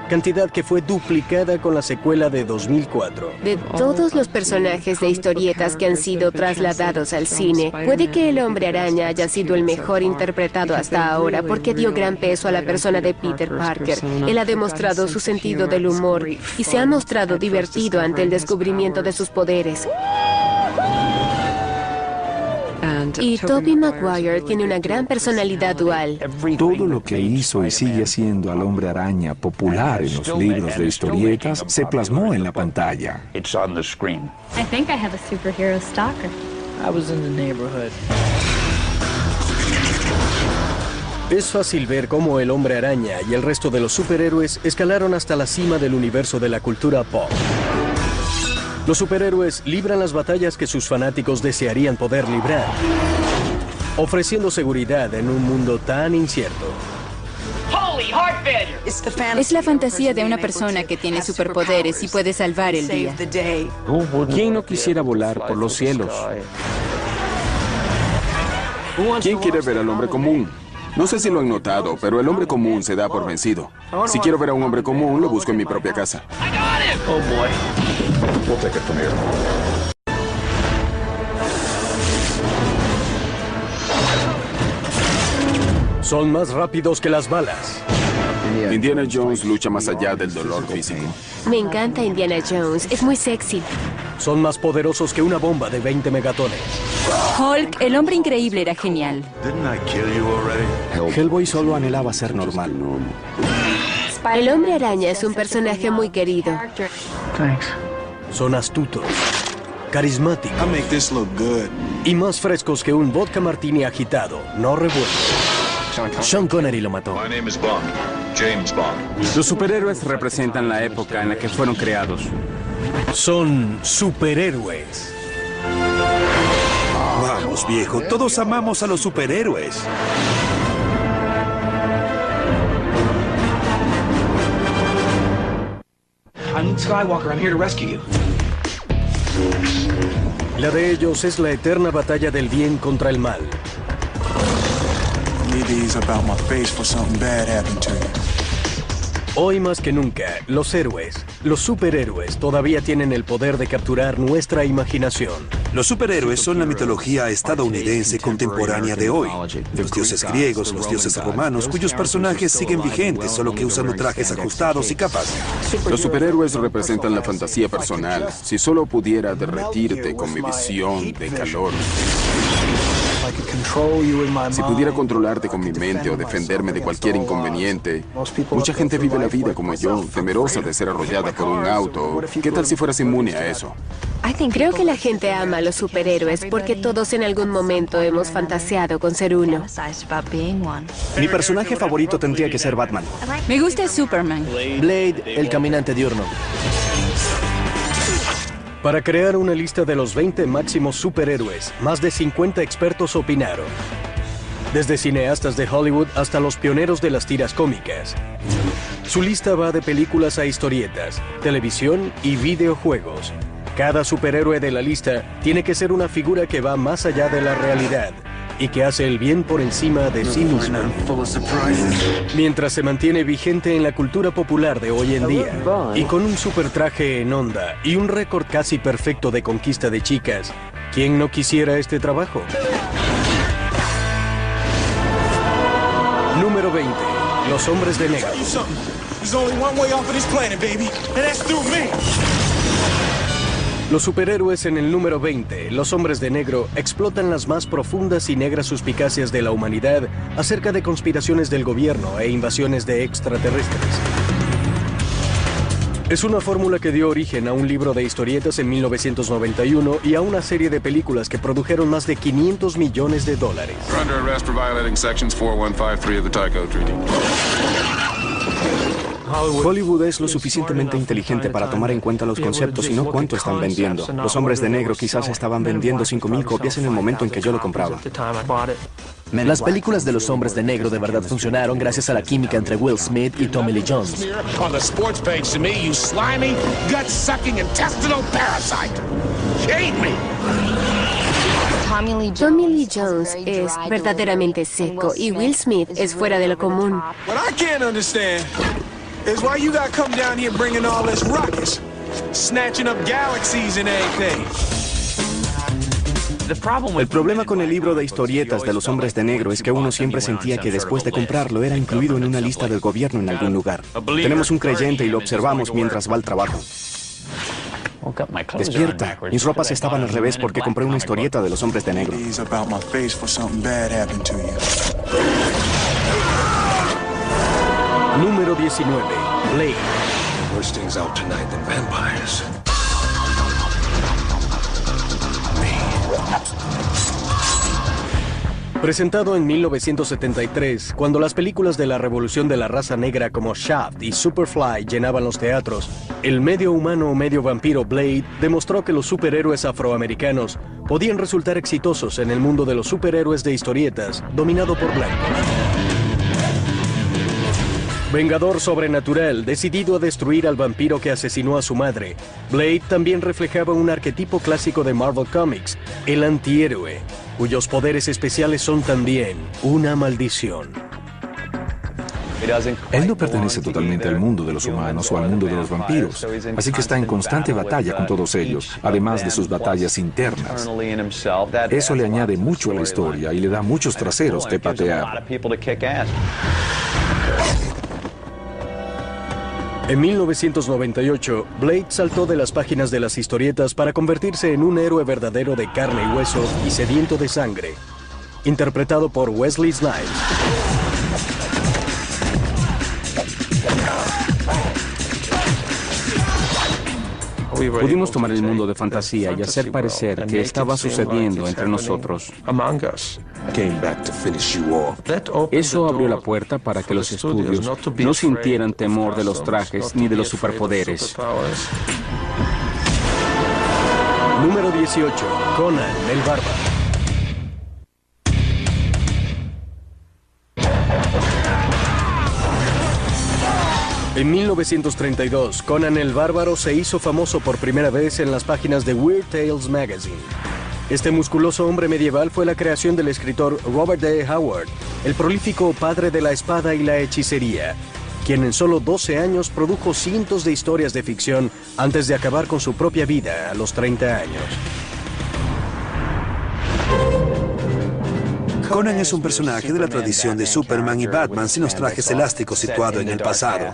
cantidad que fue duplicada con la secuela de 2004. De todos los personajes de historietas que han sido trasladados al cine, puede que el Hombre Araña haya sido el mejor interpretado hasta ahora porque dio gran peso a la persona de Peter Parker. Él ha demostrado su sentido del humor y se ha mostrado divertido ante el descubrimiento de sus poderes. Y Tobey Maguire tiene una gran personalidad dual. Todo lo que hizo y sigue haciendo al Hombre Araña popular en los libros de historietas se plasmó en la pantalla. I think I have a superhero stalker. I was in the neighborhood. Es fácil ver cómo el Hombre Araña y el resto de los superhéroes escalaron hasta la cima del universo de la cultura pop. Los superhéroes libran las batallas que sus fanáticos desearían poder librar, ofreciendo seguridad en un mundo tan incierto. Es la fantasía de una persona que tiene superpoderes y puede salvar el día. ¿Quién no quisiera volar por los cielos? ¿Quién quiere ver al hombre común? No sé si lo han notado, pero el hombre común se da por vencido. Si quiero ver a un hombre común, lo busco en mi propia casa. Oh boy. We'll take it from here. Son más rápidos que las balas. Indiana Jones lucha más allá del dolor físico. Me encanta Indiana Jones, es muy sexy. Son más poderosos que una bomba de 20 megatones. Hulk, el hombre increíble, era genial. Hellboy solo anhelaba ser normal. El Hombre Araña es un personaje muy querido. Thanks. Son astutos, carismáticos y más frescos que un vodka martini agitado, no revuelto. Sean Connery lo mató. My name is Bond. James Bond. Los superhéroes representan la época en la que fueron creados. Son superhéroes. Vamos, viejo, todos amamos a los superhéroes. I'm Luke Skywalker. I'm here to rescue you. La de ellos es la eterna batalla del bien contra el mal. Leave these about my face for something bad happened to you. Hoy más que nunca, los héroes, los superhéroes todavía tienen el poder de capturar nuestra imaginación. Los superhéroes son la mitología estadounidense contemporánea de hoy. Los dioses griegos, los dioses romanos, cuyos personajes siguen vigentes, solo que usando trajes ajustados y capas. Los superhéroes representan la fantasía personal. Si solo pudiera derretirte con mi visión de calor. Si pudiera controlarte con mi mente o defenderme de cualquier inconveniente. Mucha gente vive la vida como yo, temerosa de ser arrollada por un auto. ¿Qué tal si fueras inmune a eso? Creo que la gente ama a los superhéroes porque todos en algún momento hemos fantaseado con ser uno. Mi personaje favorito tendría que ser Batman. Me gusta Superman. Blade, el caminante diurno. Para crear una lista de los 20 máximos superhéroes, más de 50 expertos opinaron. Desde cineastas de Hollywood hasta los pioneros de las tiras cómicas. Su lista va de películas a historietas, televisión y videojuegos. Cada superhéroe de la lista tiene que ser una figura que va más allá de la realidad y que hace el bien por encima de sí mismo. Mientras se mantiene vigente en la cultura popular de hoy en día y con un super traje en onda y un récord casi perfecto de conquista de chicas, ¿quién no quisiera este trabajo? Número 20. Los hombres de negro. Los superhéroes en el número 20, los hombres de negro, explotan las más profundas y negras suspicacias de la humanidad acerca de conspiraciones del gobierno e invasiones de extraterrestres. Es una fórmula que dio origen a un libro de historietas en 1991 y a una serie de películas que produjeron más de $500 millones. Hollywood es lo suficientemente inteligente para tomar en cuenta los conceptos y no cuánto están vendiendo. Los hombres de negro quizás estaban vendiendo 5,000 copias en el momento en que yo lo compraba. Las películas de los hombres de negro de verdad funcionaron gracias a la química entre Will Smith y Tommy Lee Jones. Tommy Lee Jones es verdaderamente seco y Will Smith es fuera de lo común. Is why you gotta come down here bringing all this ruckus, snatching up galaxies and everything. El problema con el libro de historietas de los hombres de negro es que uno siempre sentía que después de comprarlo era incluido en una lista del gobierno en algún lugar. Tenemos un creyente y lo observamos mientras va al trabajo. Despierta. Mis ropas estaban al revés porque compré una historieta de los hombres de negro. Número 19. Blade. Worse things out tonight than vampires. Presentado en 1973, cuando las películas de la revolución de la raza negra como Shaft y Superfly llenaban los teatros, el medio humano o medio vampiro Blade demostró que los superhéroes afroamericanos podían resultar exitosos en el mundo de los superhéroes de historietas, dominado por blancos. Vengador sobrenatural, decidido a destruir al vampiro que asesinó a su madre, Blade también reflejaba un arquetipo clásico de Marvel Comics, el antihéroe, cuyos poderes especiales son también una maldición. Él no pertenece totalmente al mundo de los humanos o al mundo de los vampiros, así que está en constante batalla con todos ellos, además de sus batallas internas. Eso le añade mucho a la historia y le da muchos traseros que patear. En 1998, Blade saltó de las páginas de las historietas para convertirse en un héroe verdadero de carne y hueso y sediento de sangre, interpretado por Wesley Snipes. Pudimos tomar el mundo de fantasía y hacer parecer que estaba sucediendo entre nosotros. Eso abrió la puerta para que los estudios no sintieran temor de los trajes ni de los superpoderes. Número 18. Conan el Bárbaro. En 1932, Conan el Bárbaro se hizo famoso por primera vez en las páginas de Weird Tales Magazine. Este musculoso hombre medieval fue la creación del escritor Robert D. Howard, el prolífico padre de la espada y la hechicería, quien en solo 12 años produjo cientos de historias de ficción antes de acabar con su propia vida a los 30 años. Conan es un personaje de la tradición de Superman y Batman sin los trajes elásticos situado en el pasado.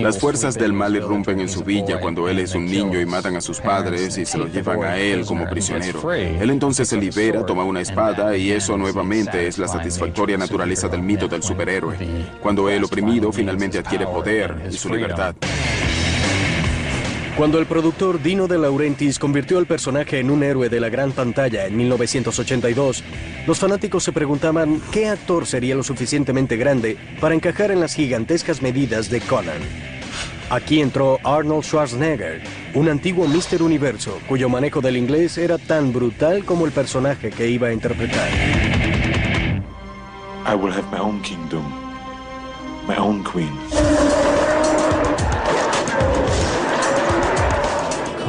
Las fuerzas del mal irrumpen en su villa cuando él es un niño y matan a sus padres y se lo llevan a él como prisionero. Él entonces se libera, toma una espada y eso nuevamente es la satisfactoria naturaleza del mito del superhéroe. Cuando el oprimido finalmente adquiere poder y su libertad. Cuando el productor Dino De Laurentiis convirtió al personaje en un héroe de la gran pantalla en 1982, los fanáticos se preguntaban qué actor sería lo suficientemente grande para encajar en las gigantescas medidas de Conan. Aquí entró Arnold Schwarzenegger, un antiguo Mr. Universo, cuyo manejo del inglés era tan brutal como el personaje que iba a interpretar. I will have my own kingdom, my own queen.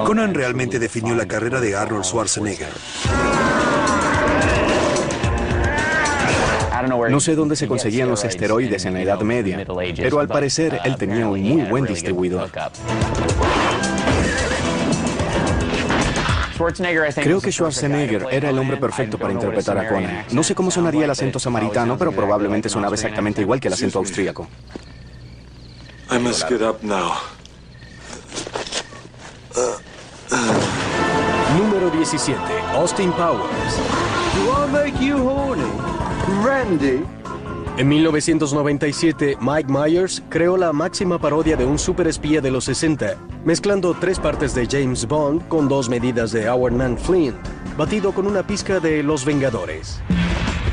Conan realmente definió la carrera de Arnold Schwarzenegger. No sé dónde se conseguían los esteroides en la Edad Media, pero al parecer él tenía un muy buen distribuidor. Creo que Schwarzenegger era el hombre perfecto para interpretar a Conan. No sé cómo sonaría el acento samaritano, pero probablemente sonaba exactamente igual que el acento austríaco. I must get up now. Número 17. Austin Powers. Do I make you horny? Randy? En 1997, Mike Myers creó la máxima parodia de un superespía de los 60, mezclando 3 partes de James Bond con 2 medidas de Howard Mann Flint, batido con una pizca de Los Vengadores.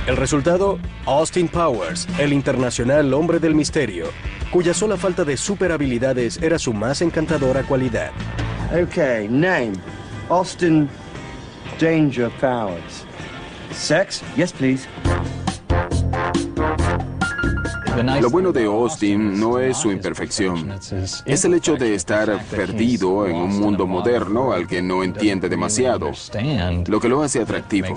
El resultado, Austin Powers, el internacional hombre del misterio, cuya sola falta de superhabilidades era su más encantadora cualidad. Okay, name. Austin Danger Powers. Sex? Yes, please. Lo bueno de Austin no es su imperfección, es el hecho de estar perdido en un mundo moderno al que no entiende demasiado, lo que lo hace atractivo.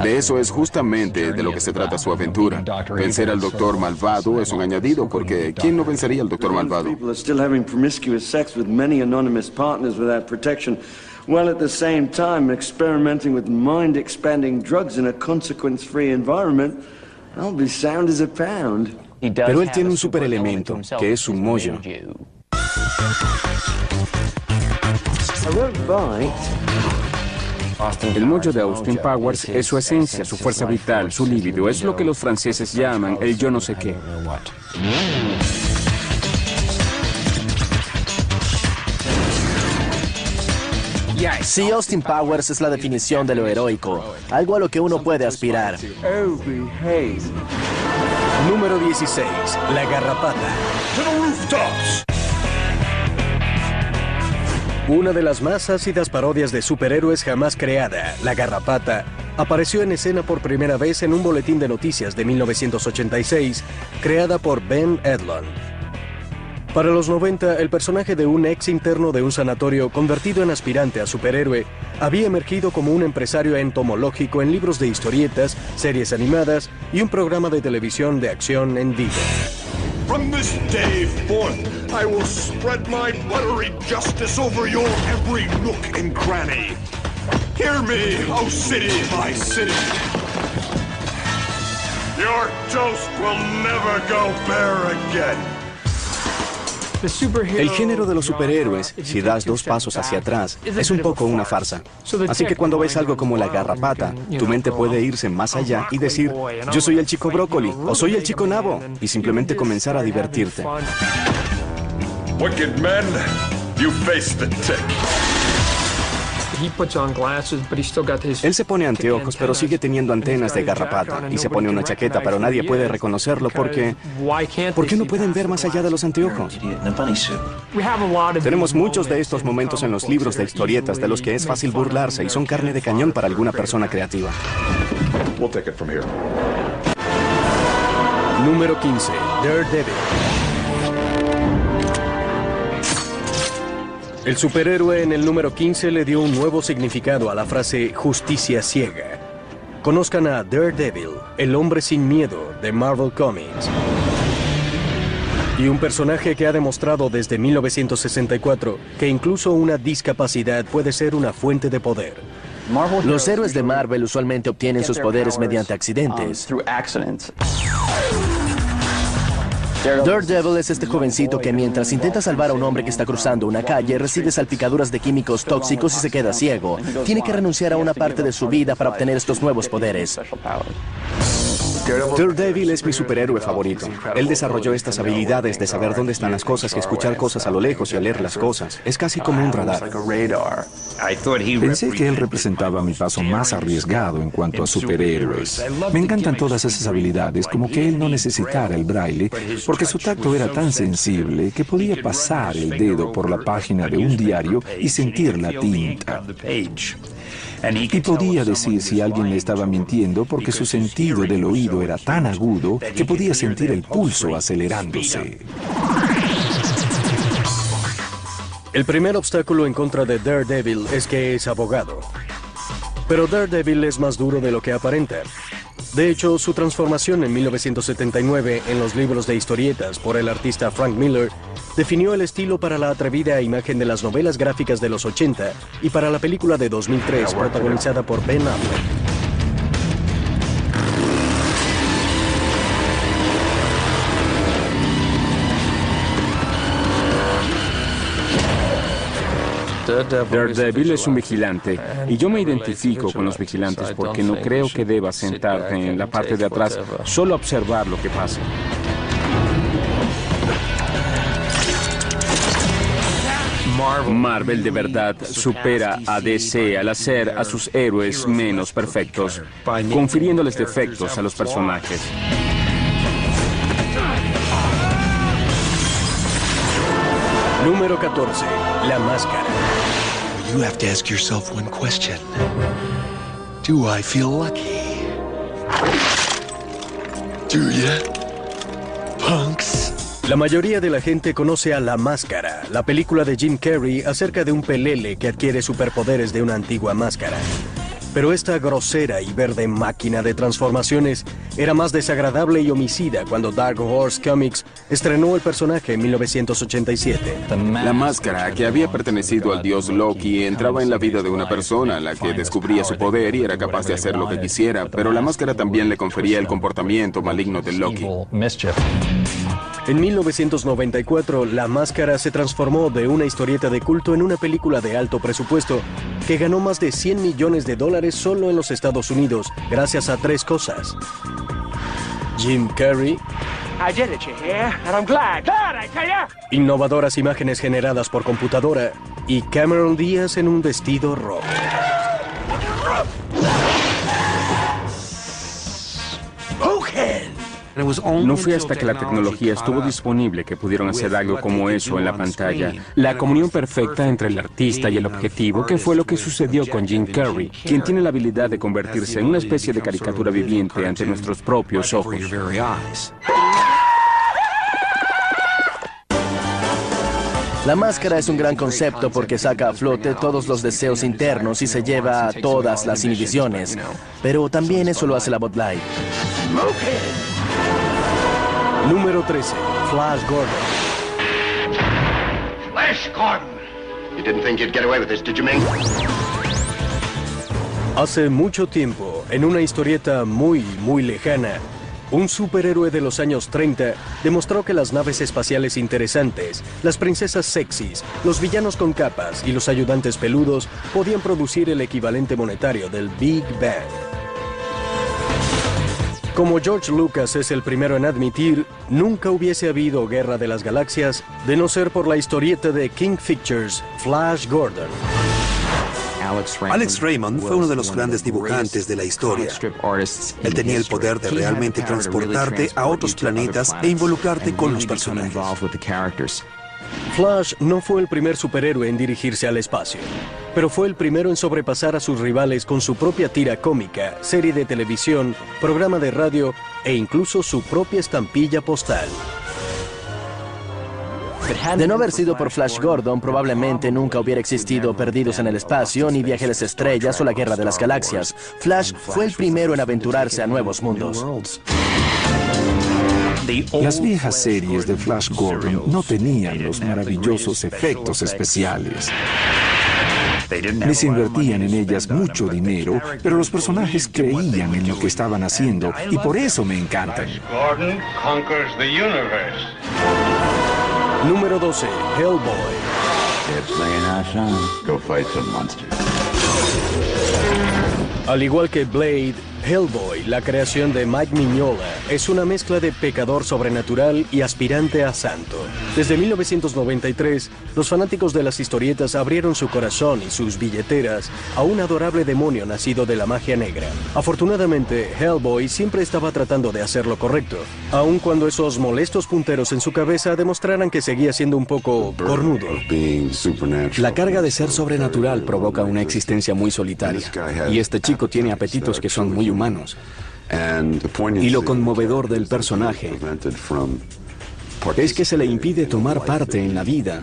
De eso es justamente de lo que se trata su aventura. Vencer al Doctor Malvado es un añadido, porque ¿quién no vencería al Doctor Malvado? While at the same time experimenting with mind-expanding drugs in a consequence-free environment, I'll be sound as a pound. Pero él tiene un superelemento, que es su mollo. El mollo de Austin Powers es su esencia, su fuerza vital, su líbido. Es lo que los franceses llaman el yo no sé qué. Sí, Austin Powers es la definición de lo heroico, algo a lo que uno puede aspirar. Número 16. La Garrapata. Una de las más ácidas parodias de superhéroes jamás creada, La Garrapata, apareció en escena por primera vez en un boletín de noticias de 1986, creada por Ben Edlund. Para los 90, el personaje de un ex interno de un sanatorio convertido en aspirante a superhéroe había emergido como un empresario entomológico en libros de historietas, series animadas y un programa de televisión de acción en vivo. From this day forth, I will spread my buttery justice over your every nook and cranny. Hear me, O city by city. Your toast will never go bare again. El género de los superhéroes, si das 2 pasos hacia atrás, es un poco una farsa. Así que cuando ves algo como la Garrapata, tu mente puede irse más allá y decir, yo soy el chico brócoli o soy el chico nabo, y simplemente comenzar a divertirte. Wicked men, you face the tick. Él se pone anteojos, pero sigue teniendo antenas de garrapata. Y se pone una chaqueta, pero nadie puede reconocerlo porque... ¿Por qué no pueden ver más allá de los anteojos? Tenemos muchos de estos momentos en los libros de historietas de los que es fácil burlarse y son carne de cañón para alguna persona creativa. Número 15. Daredevil. El superhéroe en el número 15 le dio un nuevo significado a la frase justicia ciega. Conozcan a Daredevil, el hombre sin miedo de Marvel Comics. Y un personaje que ha demostrado desde 1964 que incluso una discapacidad puede ser una fuente de poder. Los héroes de Marvel usualmente obtienen sus poderes mediante accidentes. Daredevil es este jovencito que mientras intenta salvar a un hombre que está cruzando una calle, recibe salpicaduras de químicos tóxicos y se queda ciego. Tiene que renunciar a una parte de su vida para obtener estos nuevos poderes. Daredevil es mi superhéroe favorito. Él desarrolló estas habilidades de saber dónde están las cosas y escuchar cosas a lo lejos y oler las cosas. Es casi como un radar. Pensé que él representaba mi paso más arriesgado en cuanto a superhéroes. Me encantan todas esas habilidades, como que él no necesitara el braille, porque su tacto era tan sensible que podía pasar el dedo por la página de un diario y sentir la tinta. Y podía decir si alguien le estaba mintiendo porque su sentido del oído era tan agudo que podía sentir el pulso acelerándose. El primer obstáculo en contra de Daredevil es que es abogado. Pero Daredevil es más duro de lo que aparenta. De hecho, su transformación en 1979 en los libros de historietas por el artista Frank Miller definió el estilo para la atrevida imagen de las novelas gráficas de los 80 y para la película de 2003 protagonizada por Ben Affleck. Daredevil es un vigilante, y yo me identifico con los vigilantes porque no creo que debas sentarte en la parte de atrás solo a observar lo que pasa. Marvel de verdad supera a DC al hacer a sus héroes menos perfectos, confiriéndoles defectos a los personajes. Número 14. La Máscara. You have to ask yourself one question. Do I feel lucky? Do ya? Punks. La mayoría de la gente conoce a La Máscara, la película de Jim Carrey acerca de un pelele que adquiere superpoderes de una antigua máscara. Pero esta grosera y verde máquina de transformaciones era más desagradable y homicida cuando Dark Horse Comics estrenó el personaje en 1987. La máscara, que había pertenecido al dios Loki, entraba en la vida de una persona, la que descubría su poder y era capaz de hacer lo que quisiera, pero la máscara también le confería el comportamiento maligno de Loki. En 1994, La Máscara se transformó de una historieta de culto en una película de alto presupuesto que ganó más de $100 millones solo en los Estados Unidos, gracias a tres cosas: Jim Carrey, innovadoras imágenes generadas por computadora y Cameron Díaz en un vestido rojo. No fue hasta que la tecnología estuvo disponible que pudieron hacer algo como eso en la pantalla. La comunión perfecta entre el artista y el objetivo, que fue lo que sucedió con Jim Carrey, quien tiene la habilidad de convertirse en una especie de caricatura viviente ante nuestros propios ojos. La máscara es un gran concepto porque saca a flote todos los deseos internos y se lleva a todas las inhibiciones. Pero también eso lo hace la Bud Light. Número 13. Flash Gordon. Flash Gordon! You didn't think you'd get away with this, did you, Ming? Hace mucho tiempo, en una historieta muy lejana, un superhéroe de los años 30 demostró que las naves espaciales interesantes, las princesas sexys, los villanos con capas y los ayudantes peludos podían producir el equivalente monetario del Big Bang. Como George Lucas es el primero en admitir, nunca hubiese habido Guerra de las Galaxias de no ser por la historieta de King Pictures, Flash Gordon. Alex Raymond fue uno de los grandes dibujantes de la historia. Él tenía el poder de realmente transportarte a otros planetas e involucrarte con los personajes. Flash no fue el primer superhéroe en dirigirse al espacio, pero fue el primero en sobrepasar a sus rivales con su propia tira cómica, serie de televisión, programa de radio e incluso su propia estampilla postal. De no haber sido por Flash Gordon, probablemente nunca hubiera existido Perdidos en el Espacio, ni Viaje a las Estrellas o La Guerra de las Galaxias. Flash fue el primero en aventurarse a nuevos mundos. Las viejas series de Flash Gordon no tenían los maravillosos efectos especiales. Les invertían en ellas mucho dinero, pero los personajes creían en lo que estaban haciendo y por eso me encantan. Gordon conquers the universe. Número 12. Hellboy. Go fight some monsters. Al igual que Blade, Hellboy, la creación de Mike Mignola, es una mezcla de pecador sobrenatural y aspirante a santo. Desde 1993, los fanáticos de las historietas abrieron su corazón y sus billeteras a un adorable demonio nacido de la magia negra. Afortunadamente, Hellboy siempre estaba tratando de hacer lo correcto, aun cuando esos molestos punteros en su cabeza demostraran que seguía siendo un poco cornudo. La carga de ser sobrenatural provoca una existencia muy solitaria, y este chico tiene apetitos que son muy humanos. Y lo conmovedor del personaje es que se le impide tomar parte en la vida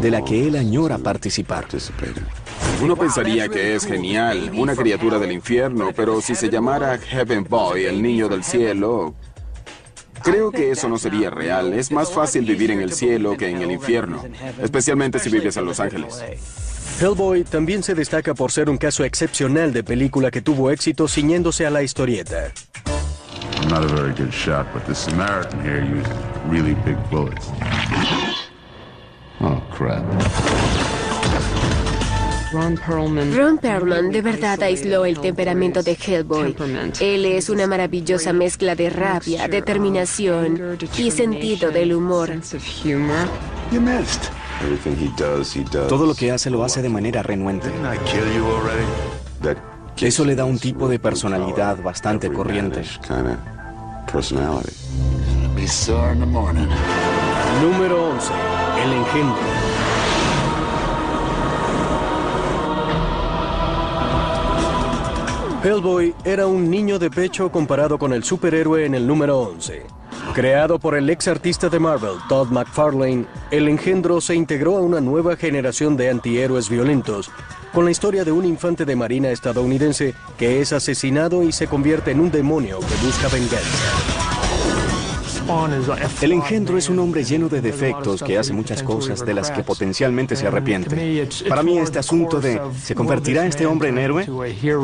de la que él añora participar. Uno pensaría que es genial, una criatura del infierno, pero si se llamara Heaven Boy, el niño del cielo, creo que eso no sería real. Es más fácil vivir en el cielo que en el infierno, especialmente si vives en Los Ángeles. Hellboy también se destaca por ser un caso excepcional de película que tuvo éxito ciñéndose a la historieta. I'm not a very good shot, but the Samaritan here used really big bullets. Oh, crap. Ron Perlman de verdad aisló el temperamento de Hellboy. Él es una maravillosa mezcla de rabia, determinación y sentido del humor. Todo lo que hace lo hace de manera renuente. Eso le da un tipo de personalidad bastante corriente. Número 11. El engendro. Hellboy era un niño de pecho comparado con el superhéroe en el número 11. Creado por el ex artista de Marvel, Todd McFarlane, el engendro se integró a una nueva generación de antihéroes violentos, con la historia de un infante de marina estadounidense que es asesinado y se convierte en un demonio que busca venganza. El engendro es un hombre lleno de defectos que hace muchas cosas de las que potencialmente se arrepiente. Para mí este asunto de ¿se convertirá este hombre en héroe?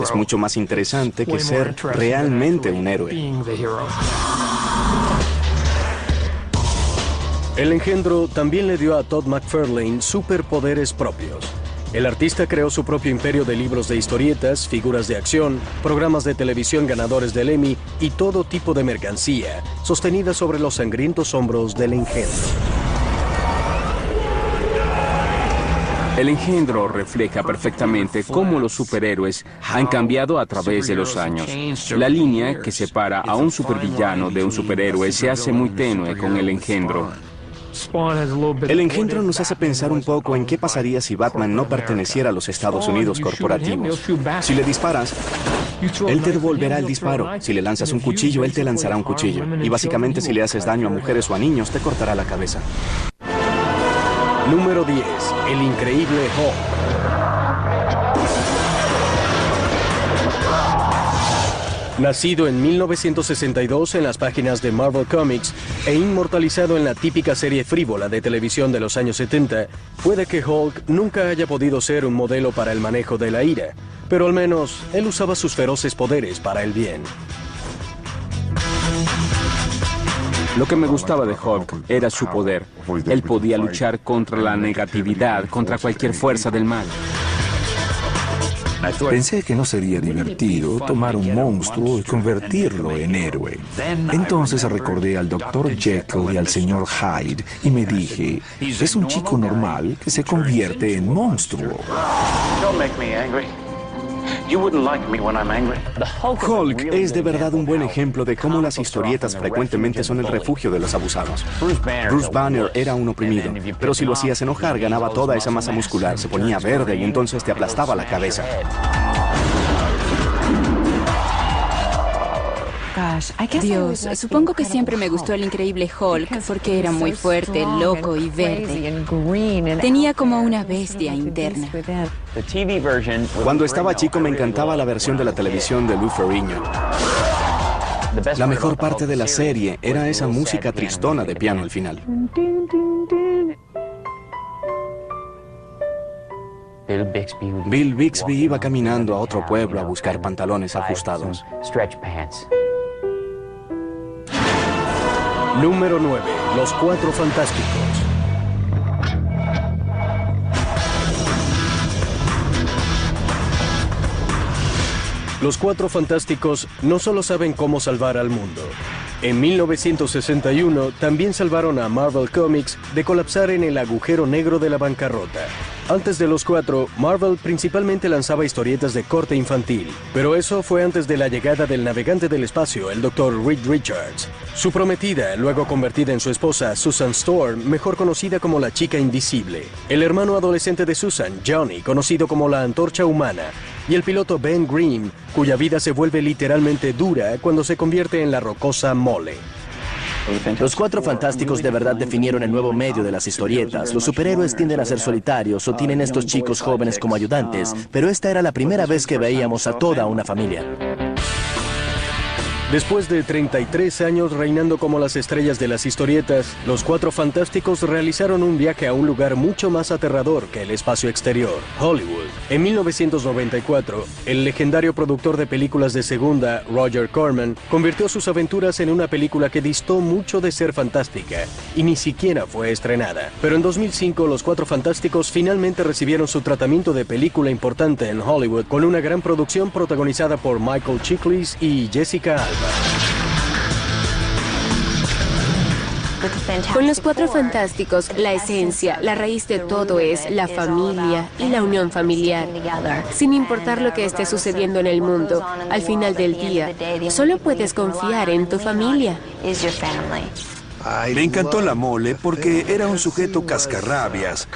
Es mucho más interesante que ser realmente un héroe. El engendro también le dio a Todd McFarlane superpoderes propios. El artista creó su propio imperio de libros de historietas, figuras de acción, programas de televisión ganadores del Emmy y todo tipo de mercancía, sostenida sobre los sangrientos hombros del engendro. El engendro refleja perfectamente cómo los superhéroes han cambiado a través de los años. La línea que separa a un supervillano de un superhéroe se hace muy tenue con el engendro. El engendro nos hace pensar un poco en qué pasaría si Batman no perteneciera a los Estados Unidos corporativos. Si le disparas, él te devolverá el disparo. Si le lanzas un cuchillo, él te lanzará un cuchillo. Y básicamente si le haces daño a mujeres o a niños, te cortará la cabeza. Número 10. El increíble Hulk. Nacido en 1962 en las páginas de Marvel Comics e inmortalizado en la típica serie frívola de televisión de los años 70, puede que Hulk nunca haya podido ser un modelo para el manejo de la ira, pero al menos él usaba sus feroces poderes para el bien. Lo que me gustaba de Hulk era su poder. Él podía luchar contra la negatividad, contra cualquier fuerza del mal. Pensé que no sería divertido tomar un monstruo y convertirlo en héroe. Entonces recordé al Dr. Jekyll y al Sr. Hyde y me dije, es un chico normal que se convierte en monstruo. Hulk es de verdad un buen ejemplo de cómo las historietas frecuentemente son el refugio de los abusados. Bruce Banner era un oprimido, pero si lo hacías enojar ganaba toda esa masa muscular, se ponía verde y entonces te aplastaba la cabeza. Dios, supongo que siempre me gustó el increíble Hulk porque era muy fuerte, loco y verde. Tenía como una bestia interna. Cuando estaba chico me encantaba la versión de la televisión de Lou Ferrigno. La mejor parte de la serie era esa música tristona de piano al final. Bill Bixby iba caminando a otro pueblo a buscar pantalones ajustados. Número 9. Los Cuatro Fantásticos. Los Cuatro Fantásticos no solo saben cómo salvar al mundo. En 1961 también salvaron a Marvel Comics de colapsar en el agujero negro de la bancarrota. Antes de los cuatro, Marvel principalmente lanzaba historietas de corte infantil, pero eso fue antes de la llegada del navegante del espacio, el Dr. Reed Richards. Su prometida, luego convertida en su esposa, Susan Storm, mejor conocida como la Chica Invisible. El hermano adolescente de Susan, Johnny, conocido como la Antorcha Humana. Y el piloto Ben Grimm, cuya vida se vuelve literalmente dura cuando se convierte en la rocosa Mole. Los Cuatro Fantásticos de verdad definieron el nuevo medio de las historietas. Los superhéroes tienden a ser solitarios o tienen estos chicos jóvenes como ayudantes, pero esta era la primera vez que veíamos a toda una familia. Después de 33 años reinando como las estrellas de las historietas, los Cuatro Fantásticos realizaron un viaje a un lugar mucho más aterrador que el espacio exterior, Hollywood. En 1994, el legendario productor de películas de segunda, Roger Corman, convirtió sus aventuras en una película que distó mucho de ser fantástica y ni siquiera fue estrenada. Pero en 2005, los Cuatro Fantásticos finalmente recibieron su tratamiento de película importante en Hollywood con una gran producción protagonizada por Michael Chiklis y Jessica Alba. Con los Cuatro Fantásticos, la esencia, la raíz de todo es la familia y la unión familiar. Sin importar lo que esté sucediendo en el mundo, al final del día, solo puedes confiar en tu familia. Me encantó la Mole porque era un sujeto cascarrabias,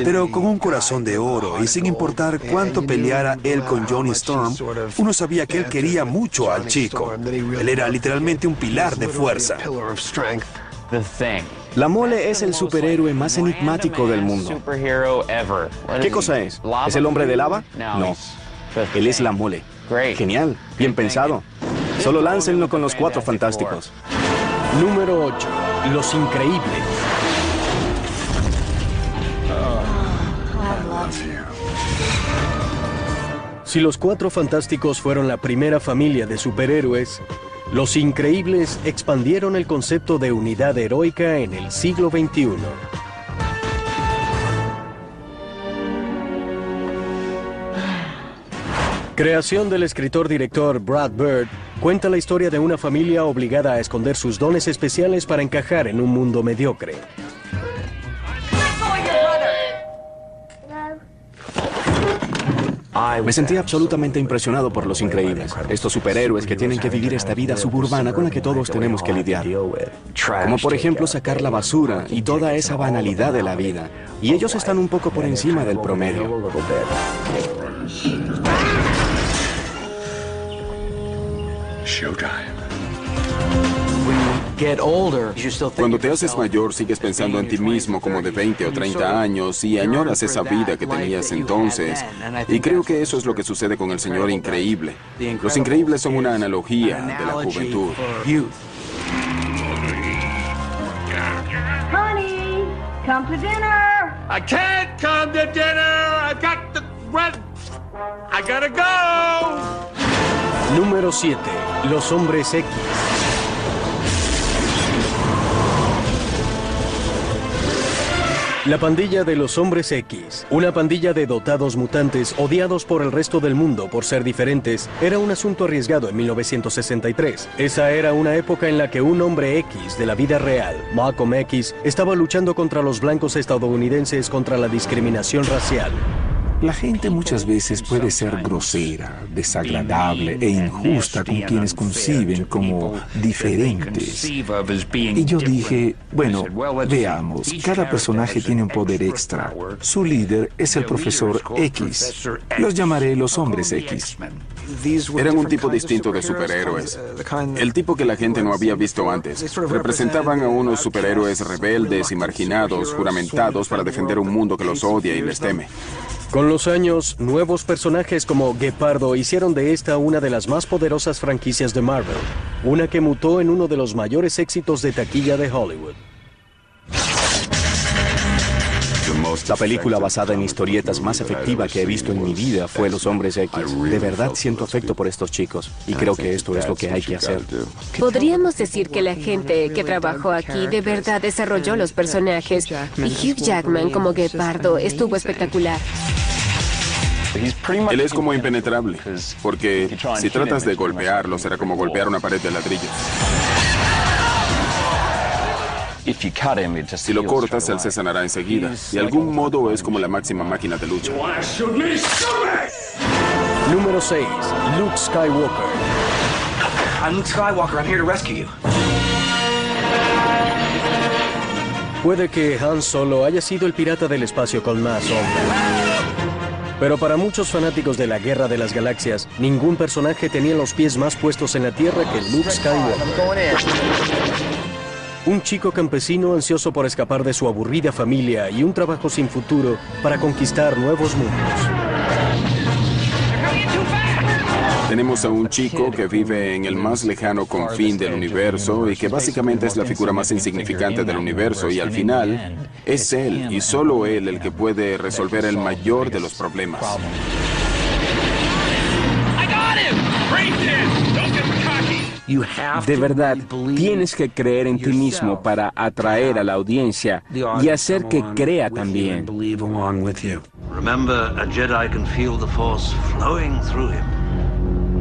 pero con un corazón de oro, y sin importar cuánto peleara él con Johnny Storm, uno sabía que él quería mucho al chico. Él era literalmente un pilar de fuerza. La Mole es el superhéroe más enigmático del mundo. ¿Qué cosa es? ¿Es el hombre de lava? No. Él es la Mole. Genial, bien pensado. Solo láncenlo con los Cuatro Fantásticos. Número 8. Los Increíbles. Si los Cuatro Fantásticos fueron la primera familia de superhéroes, los Increíbles expandieron el concepto de unidad heroica en el siglo XXI. Creación del escritor-director Brad Bird, cuenta la historia de una familia obligada a esconder sus dones especiales para encajar en un mundo mediocre. Me sentí absolutamente impresionado por Los Increíbles, estos superhéroes que tienen que vivir esta vida suburbana con la que todos tenemos que lidiar. Como por ejemplo sacar la basura y toda esa banalidad de la vida. Y ellos están un poco por encima del promedio. Cuando te haces mayor, sigues pensando en ti mismo como de 20 o 30 años y añoras esa vida que tenías entonces. Y creo que eso es lo que sucede con el Señor Increíble. Los Increíbles son una analogía de la juventud. Honey, come to dinner. I can't come to dinner. I got the rent. I gotta go. Número 7. Los Hombres X. La pandilla de los Hombres X, una pandilla de dotados mutantes odiados por el resto del mundo por ser diferentes, era un asunto arriesgado en 1963. Esa era una época en la que un hombre X de la vida real, Malcolm X, estaba luchando contra los blancos estadounidenses contra la discriminación racial. La gente muchas veces puede ser grosera, desagradable e injusta con quienes conciben como diferentes. Y yo dije, bueno, veamos, cada personaje tiene un poder extra. Su líder es el profesor X. Los llamaré los Hombres X. Eran un tipo distinto de superhéroes. El tipo que la gente no había visto antes. Representaban a unos superhéroes rebeldes y marginados, juramentados para defender un mundo que los odia y les teme. Con los años, nuevos personajes como Gepardo hicieron de esta una de las más poderosas franquicias de Marvel, una que mutó en uno de los mayores éxitos de taquilla de Hollywood. La película basada en historietas más efectiva que he visto en mi vida fue Los Hombres X. De verdad siento afecto por estos chicos y creo que esto es lo que hay que hacer. Podríamos decir que la gente que trabajó aquí de verdad desarrolló los personajes y Hugh Jackman como Gepardo estuvo espectacular. Él es como impenetrable, porque si tratas de golpearlo será como golpear una pared de ladrillos. Si lo cortas, él se sanará enseguida. De algún modo es como la máxima máquina de lucha. Número 6. Luke Skywalker. I'm Luke Skywalker. I'm here to rescue you. Puede que Han Solo haya sido el pirata del espacio con más sombra. Pero para muchos fanáticos de la Guerra de las Galaxias, ningún personaje tenía los pies más puestos en la Tierra que Luke Skywalker. Un chico campesino ansioso por escapar de su aburrida familia y un trabajo sin futuro para conquistar nuevos mundos. Tenemos a un chico que vive en el más lejano confín del universo y que básicamente es la figura más insignificante del universo y al final es él y solo él el que puede resolver el mayor de los problemas. De verdad, tienes que creer en ti mismo para atraer a la audiencia y hacer que crea también. Remember, a Jedi can feel the Force flowing through him.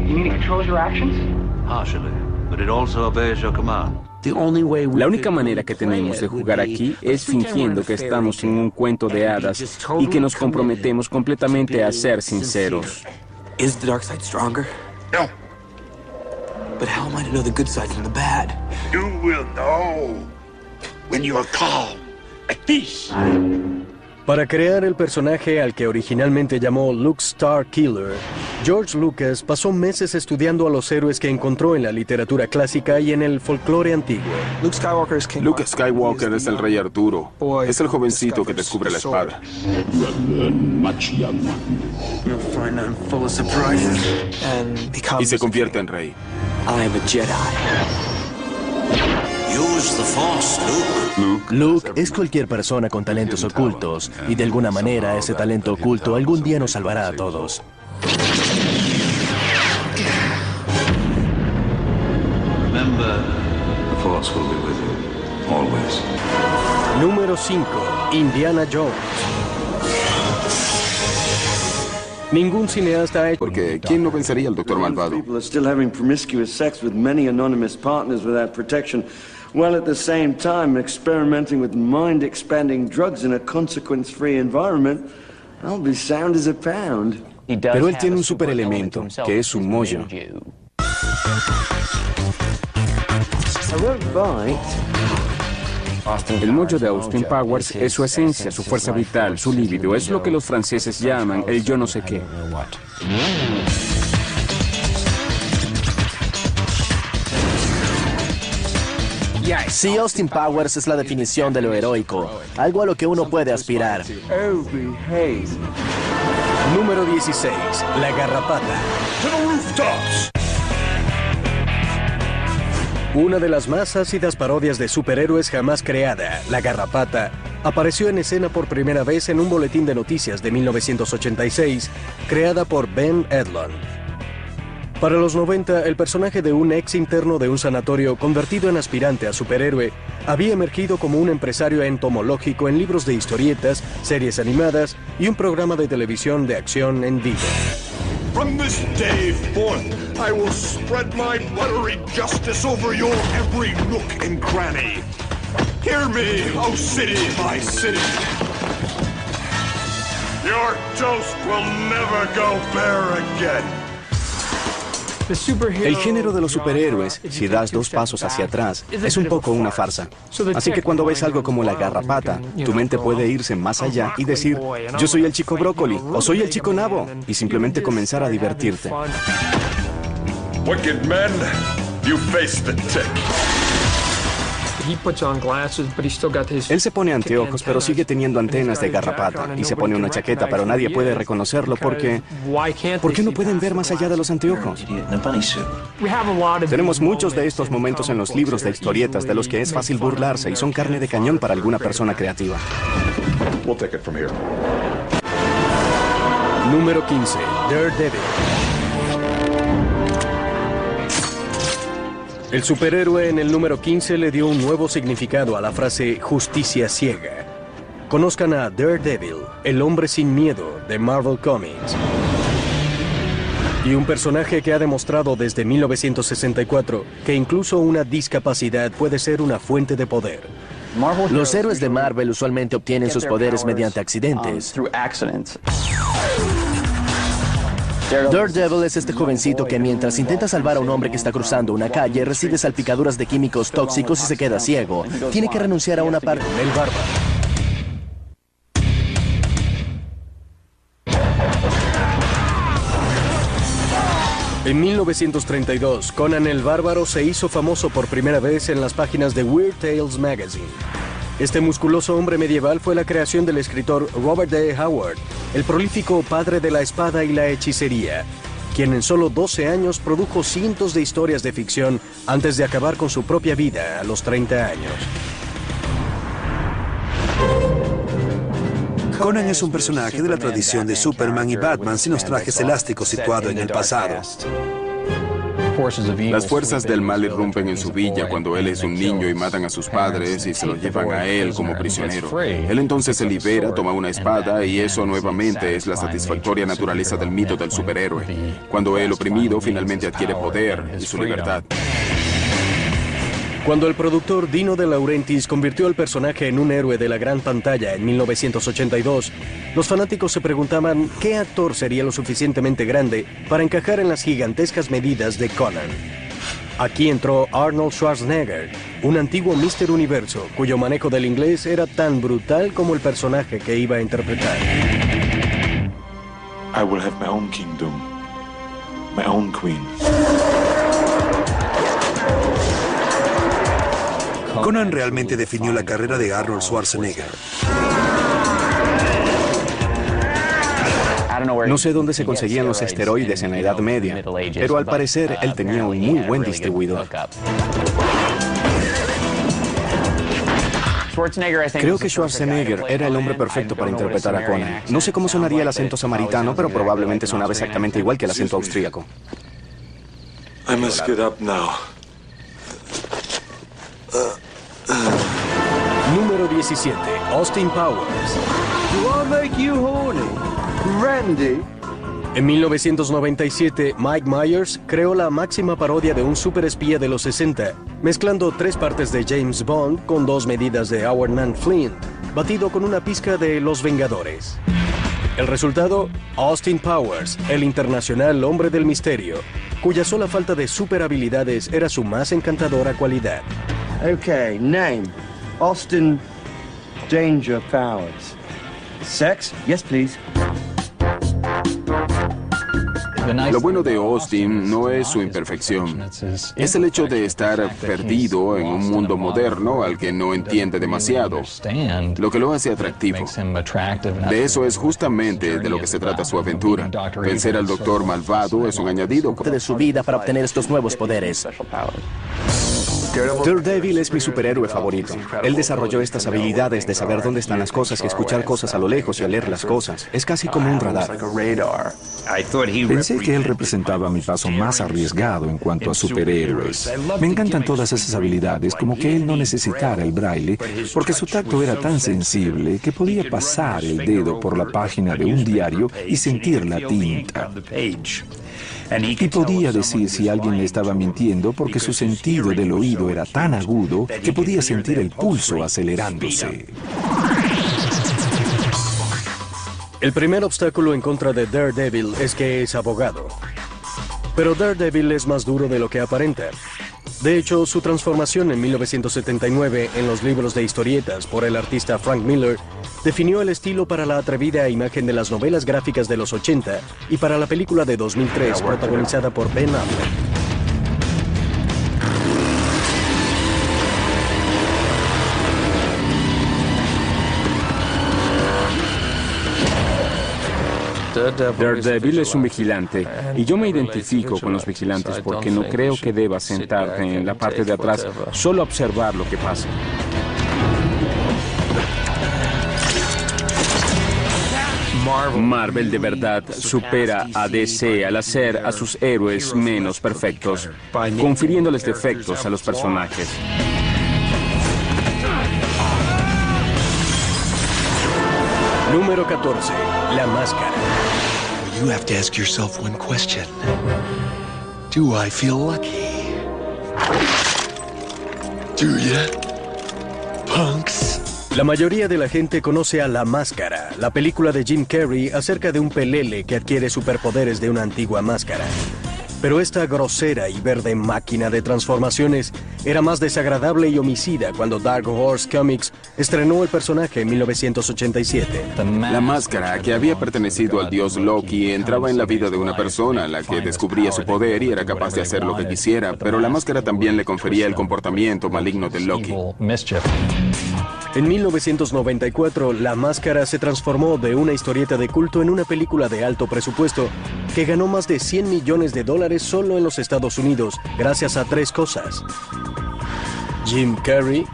You mean it controls your actions? Partially, but it also obeys your command. La única manera que tenemos de jugar aquí es fingiendo que estamos en un cuento de hadas y que nos comprometemos completamente a ser sinceros. Is the dark side stronger? No. But how am I to know the good side from the bad? You will know when you are calm, at peace. Para crear el personaje al que originalmente llamó Luke Starkiller, George Lucas pasó meses estudiando a los héroes que encontró en la literatura clásica y en el folclore antiguo. Luke Skywalker es el rey Arturo. Es el jovencito que descubre la espada. Y se convierte en rey. I am a Jedi. Use the Force, Luke. Luke es cualquier persona con talentos ocultos, y de alguna manera ese talento oculto algún día nos salvará a todos. Remember, the Force will be with you, always. Número 5. Indiana Jones. Ningún cineasta ha hecho... Porque ¿quién no pensaría al Doctor Malvado? People are still having promiscuous sex with many anonymous partners without protection, while at the same time experimenting with mind-expanding drugs in a consequence-free environment. I'll be sound as a pound. Pero él tiene un superelemento, que es su mojo. El mojo de Austin Powers es su esencia, su fuerza vital, su líbido. Es lo que los franceses llaman el yo no sé qué. Sí, Austin Powers es la definición de lo heroico, algo a lo que uno puede aspirar. Número 16. La Garrapata. To the rooftops! Una de las más ácidas parodias de superhéroes jamás creada, La Garrapata, apareció en escena por primera vez en un boletín de noticias de 1986, creada por Ben Edlund. Para los 90, el personaje de un ex interno de un sanatorio convertido en aspirante a superhéroe había emergido como un empresario entomológico en libros de historietas, series animadas y un programa de televisión de acción en vivo. From this day forth, I will spread my buttery justice over your every nook and cranny. Hear me, O city, my city. Your toast will never go bare again. El género de los superhéroes, si das dos pasos hacia atrás, es un poco una farsa. Así que cuando ves algo como la garrapata, tu mente puede irse más allá y decir, yo soy el chico brócoli o soy el chico nabo, y simplemente comenzar a divertirte. Wicked men, you face the tick. Él se pone anteojos, pero sigue teniendo antenas de garrapata. Y se pone una chaqueta, pero nadie puede reconocerlo porque... ¿Por qué no pueden ver más allá de los anteojos? Tenemos muchos de estos momentos en los libros de historietas de los que es fácil burlarse y son carne de cañón para alguna persona creativa. Número 15. Daredevil. El superhéroe en el número 15 le dio un nuevo significado a la frase justicia ciega. Conozcan a Daredevil, el hombre sin miedo de Marvel Comics. Y un personaje que ha demostrado desde 1964 que incluso una discapacidad puede ser una fuente de poder. Los héroes de Marvel usualmente obtienen sus poderes mediante accidentes. Daredevil es este jovencito que mientras intenta salvar a un hombre que está cruzando una calle, recibe salpicaduras de químicos tóxicos y se queda ciego. Tiene que renunciar a una parte del bárbaro. En 1932, Conan el Bárbaro se hizo famoso por primera vez en las páginas de Weird Tales Magazine. Este musculoso hombre medieval fue la creación del escritor Robert D. Howard, el prolífico padre de la espada y la hechicería, quien en solo 12 años produjo cientos de historias de ficción antes de acabar con su propia vida a los 30 años. Conan es un personaje de la tradición de Superman y Batman sin los trajes elásticos situado en el pasado. Las fuerzas del mal irrumpen en su villa cuando él es un niño y matan a sus padres y se lo llevan a él como prisionero. Él entonces se libera, toma una espada y eso nuevamente es la satisfactoria naturaleza del mito del superhéroe. Cuando el oprimido finalmente adquiere poder y su libertad. Cuando el productor Dino De Laurentiis convirtió al personaje en un héroe de la gran pantalla en 1982, los fanáticos se preguntaban qué actor sería lo suficientemente grande para encajar en las gigantescas medidas de Conan. Aquí entró Arnold Schwarzenegger, un antiguo Mr. Universo, cuyo manejo del inglés era tan brutal como el personaje que iba a interpretar. I will have my own kingdom, my own queen. Conan realmente definió la carrera de Arnold Schwarzenegger. No sé dónde se conseguían los esteroides en la Edad Media, pero al parecer él tenía un muy buen distribuidor. Creo que Schwarzenegger era el hombre perfecto para interpretar a Conan. No sé cómo sonaría el acento samaritano, pero probablemente sonaba exactamente igual que el acento austríaco. I must get up now. Número 17. Austin Powers. Do I make you horny? Randy? En 1997, Mike Myers creó la máxima parodia de un superespía de los 60, mezclando 3 partes de James Bond con 2 medidas de Howard Nant Flynn, batido con una pizca de Los Vengadores. El resultado, Austin Powers, el internacional hombre del misterio, cuya sola falta de superhabilidades era su más encantadora cualidad. Okay, name. Austin Danger Powers. Sex? Yes, please. Lo bueno de Austin no es su imperfección, es el hecho de estar perdido en un mundo moderno al que no entiende demasiado, lo que lo hace atractivo. De eso es justamente de lo que se trata su aventura. Vencer al Doctor Malvado es un añadido de su vida para obtener estos nuevos poderes. Daredevil es mi superhéroe favorito. Él desarrolló estas habilidades de saber dónde están las cosas y escuchar cosas a lo lejos y oler las cosas. Es casi como un radar. Pensé que él representaba mi paso más arriesgado en cuanto a superhéroes. Me encantan todas esas habilidades, como que él no necesitara el braille, porque su tacto era tan sensible que podía pasar el dedo por la página de un diario y sentir la tinta. Y podía decir si alguien le estaba mintiendo porque su sentido del oído era tan agudo que podía sentir el pulso acelerándose. El primer obstáculo en contra de Daredevil es que es abogado. Pero Daredevil es más duro de lo que aparenta. De hecho, su transformación en 1979 en los libros de historietas por el artista Frank Miller definió el estilo para la atrevida imagen de las novelas gráficas de los 80 y para la película de 2003 protagonizada por Ben Affleck. Daredevil es un vigilante, y yo me identifico con los vigilantes porque no creo que debas sentarte en la parte de atrás solo a observar lo que pasa. Marvel de verdad supera a DC al hacer a sus héroes menos perfectos, confiriéndoles defectos a los personajes. Número 14. La Máscara. You have to ask yourself one question. Do I feel lucky? Do ya? Punks. La mayoría de la gente conoce a La Máscara, la película de Jim Carrey acerca de un pelele que adquiere superpoderes de una antigua máscara. Pero esta grosera y verde máquina de transformaciones era más desagradable y homicida cuando Dark Horse Comics estrenó el personaje en 1987. La Máscara, que había pertenecido al dios Loki, entraba en la vida de una persona, la que descubría su poder y era capaz de hacer lo que quisiera, pero la Máscara también le confería el comportamiento maligno de Loki. En 1994, La Máscara se transformó de una historieta de culto en una película de alto presupuesto que ganó más de $100 millones solo en los Estados Unidos, gracias a tres cosas. Jim Carrey,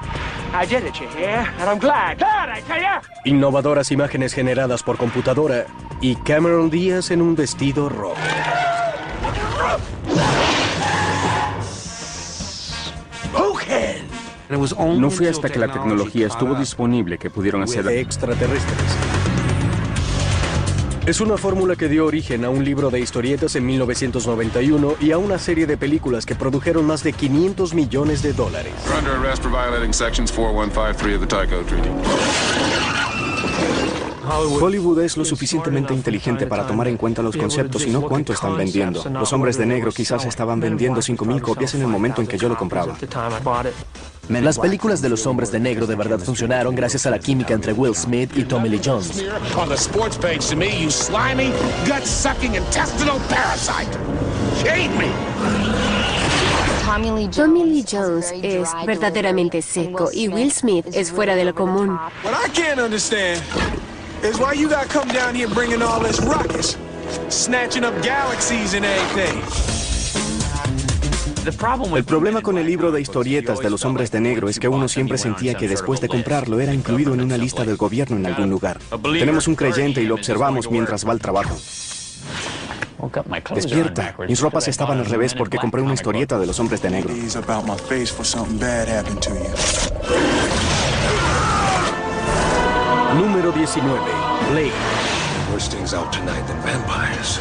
innovadoras imágenes generadas por computadora, y Cameron Díaz en un vestido rojo. No fue hasta que la tecnología estuvo disponible que pudieron hacer extraterrestres. Es una fórmula que dio origen a un libro de historietas en 1991 y a una serie de películas que produjeron más de $500 millones. Under arrest for violating sections 4153 of the Tycho Treaty. Hollywood es lo suficientemente inteligente para tomar en cuenta los conceptos y no cuánto están vendiendo. Los Hombres de Negro quizás estaban vendiendo 5,000 copias en el momento en que yo lo compraba. Las películas de los Hombres de Negro de verdad funcionaron gracias a la química entre Will Smith y Tommy Lee Jones. Tommy Lee Jones es verdaderamente seco y Will Smith es fuera de lo común. Is why you gotta come down here bringing all this ruckus, snatching up galaxies and everything. El problema con el libro de historietas de los Hombres de Negro es que uno siempre sentía que después de comprarlo era incluido en una lista del gobierno en algún lugar. Tenemos un creyente y lo observamos mientras va al trabajo. Despierta. Mis ropas estaban al revés porque compré una historieta de los Hombres de Negro. Número 19. Blade. Worse things out tonight than vampires.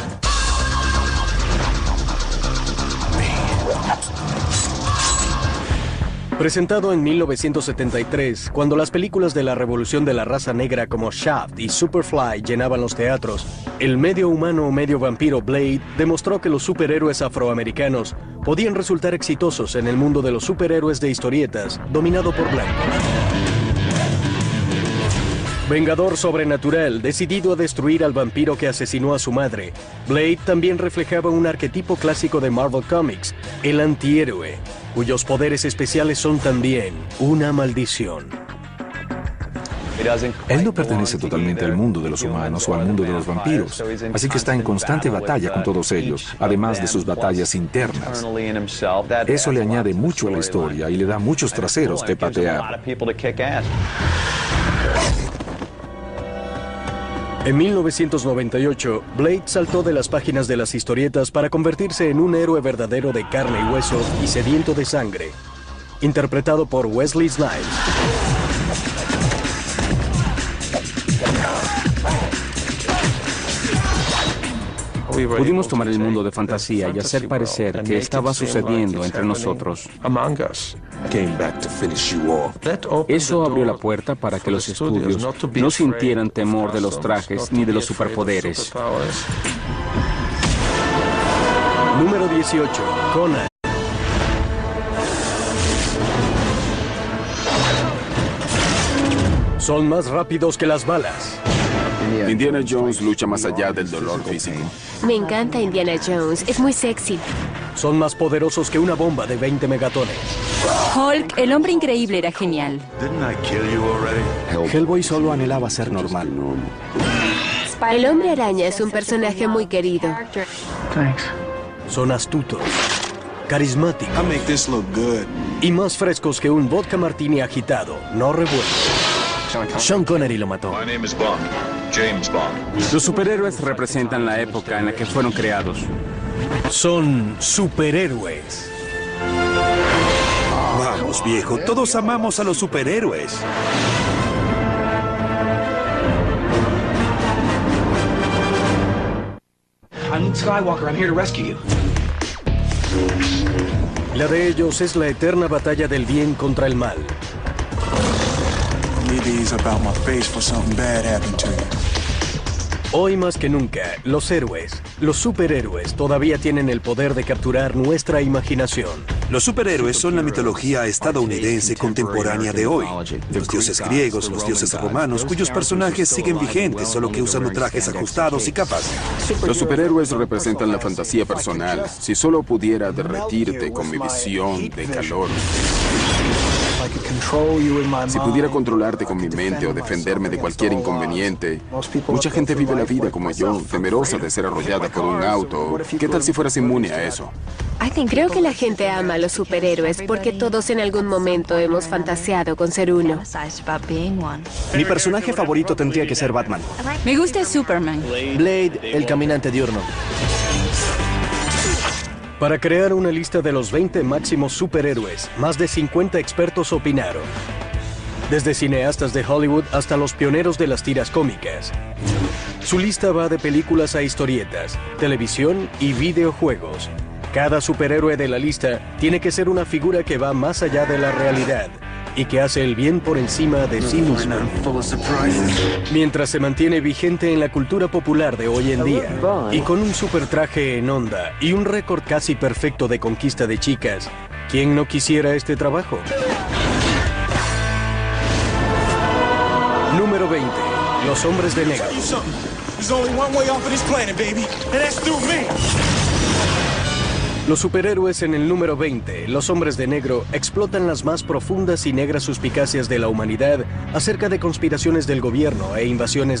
Presentado en 1973, cuando las películas de la revolución de la raza negra como Shaft y Superfly llenaban los teatros, el medio humano o medio vampiro Blade demostró que los superhéroes afroamericanos podían resultar exitosos en el mundo de los superhéroes de historietas, dominado por blancos. Vengador sobrenatural, decidido a destruir al vampiro que asesinó a su madre, Blade también reflejaba un arquetipo clásico de Marvel Comics, el antihéroe, cuyos poderes especiales son también una maldición. Él no pertenece totalmente al mundo de los humanos o al mundo de los vampiros, así que está en constante batalla con todos ellos, además de sus batallas internas. Eso le añade mucho a la historia y le da muchos traseros que patear. En 1998, Blade saltó de las páginas de las historietas para convertirse en un héroe verdadero de carne y hueso y sediento de sangre, interpretado por Wesley Snipes. Pudimos tomar el mundo de fantasía y hacer parecer que estaba sucediendo entre nosotros. Eso abrió la puerta para que los estudios no sintieran temor de los trajes ni de los superpoderes. Número 18. Conan. Son más rápidos que las balas. Indiana Jones lucha más allá del dolor físico. Me encanta Indiana Jones, es muy sexy. Son más poderosos que una bomba de 20 megatones. Hulk, el hombre increíble, era genial. Hellboy solo anhelaba ser normal. El hombre araña es un personaje muy querido. Son astutos, carismáticos y más frescos que un vodka martini agitado, no revuelto. Sean Connery lo mató. My name is Bond. James Bond. Los superhéroes representan la época en la que fueron creados. Son superhéroes. Vamos, viejo, todos amamos a los superhéroes. I'm Luke Skywalker. I'm here to rescue you. La de ellos es la eterna batalla del bien contra el mal. Need to ease up out my face for something bad happened to you. Hoy más que nunca, los héroes, los superhéroes, todavía tienen el poder de capturar nuestra imaginación. Los superhéroes son la mitología estadounidense contemporánea de hoy. Los dioses griegos, los dioses romanos, cuyos personajes siguen vigentes, solo que usando trajes ajustados y capas. Los superhéroes representan la fantasía personal. Si solo pudiera derretirte con mi visión de calor. Si pudiera controlarte con mi mente o defenderme de cualquier inconveniente. Mucha gente vive la vida como yo, temerosa de ser arrollada por un auto. ¿Qué tal si fueras inmune a eso? Creo que la gente ama a los superhéroes porque todos en algún momento hemos fantaseado con ser uno. Mi personaje favorito tendría que ser Batman. Me gusta Superman. Blade, el caminante diurno. Para crear una lista de los 20 máximos superhéroes, más de 50 expertos opinaron. Desde cineastas de Hollywood hasta los pioneros de las tiras cómicas. Su lista va de películas a historietas, televisión y videojuegos. Cada superhéroe de la lista tiene que ser una figura que va más allá de la realidad y que hace el bien por encima de sí mismo. Mientras se mantiene vigente en la cultura popular de hoy en día y con un super traje en onda y un récord casi perfecto de conquista de chicas, ¿quién no quisiera este trabajo? Número 20. Los hombres de negro. Los superhéroes en el número 20, los hombres de negro, explotan las más profundas y negras suspicacias de la humanidad acerca de conspiraciones del gobierno e invasiones de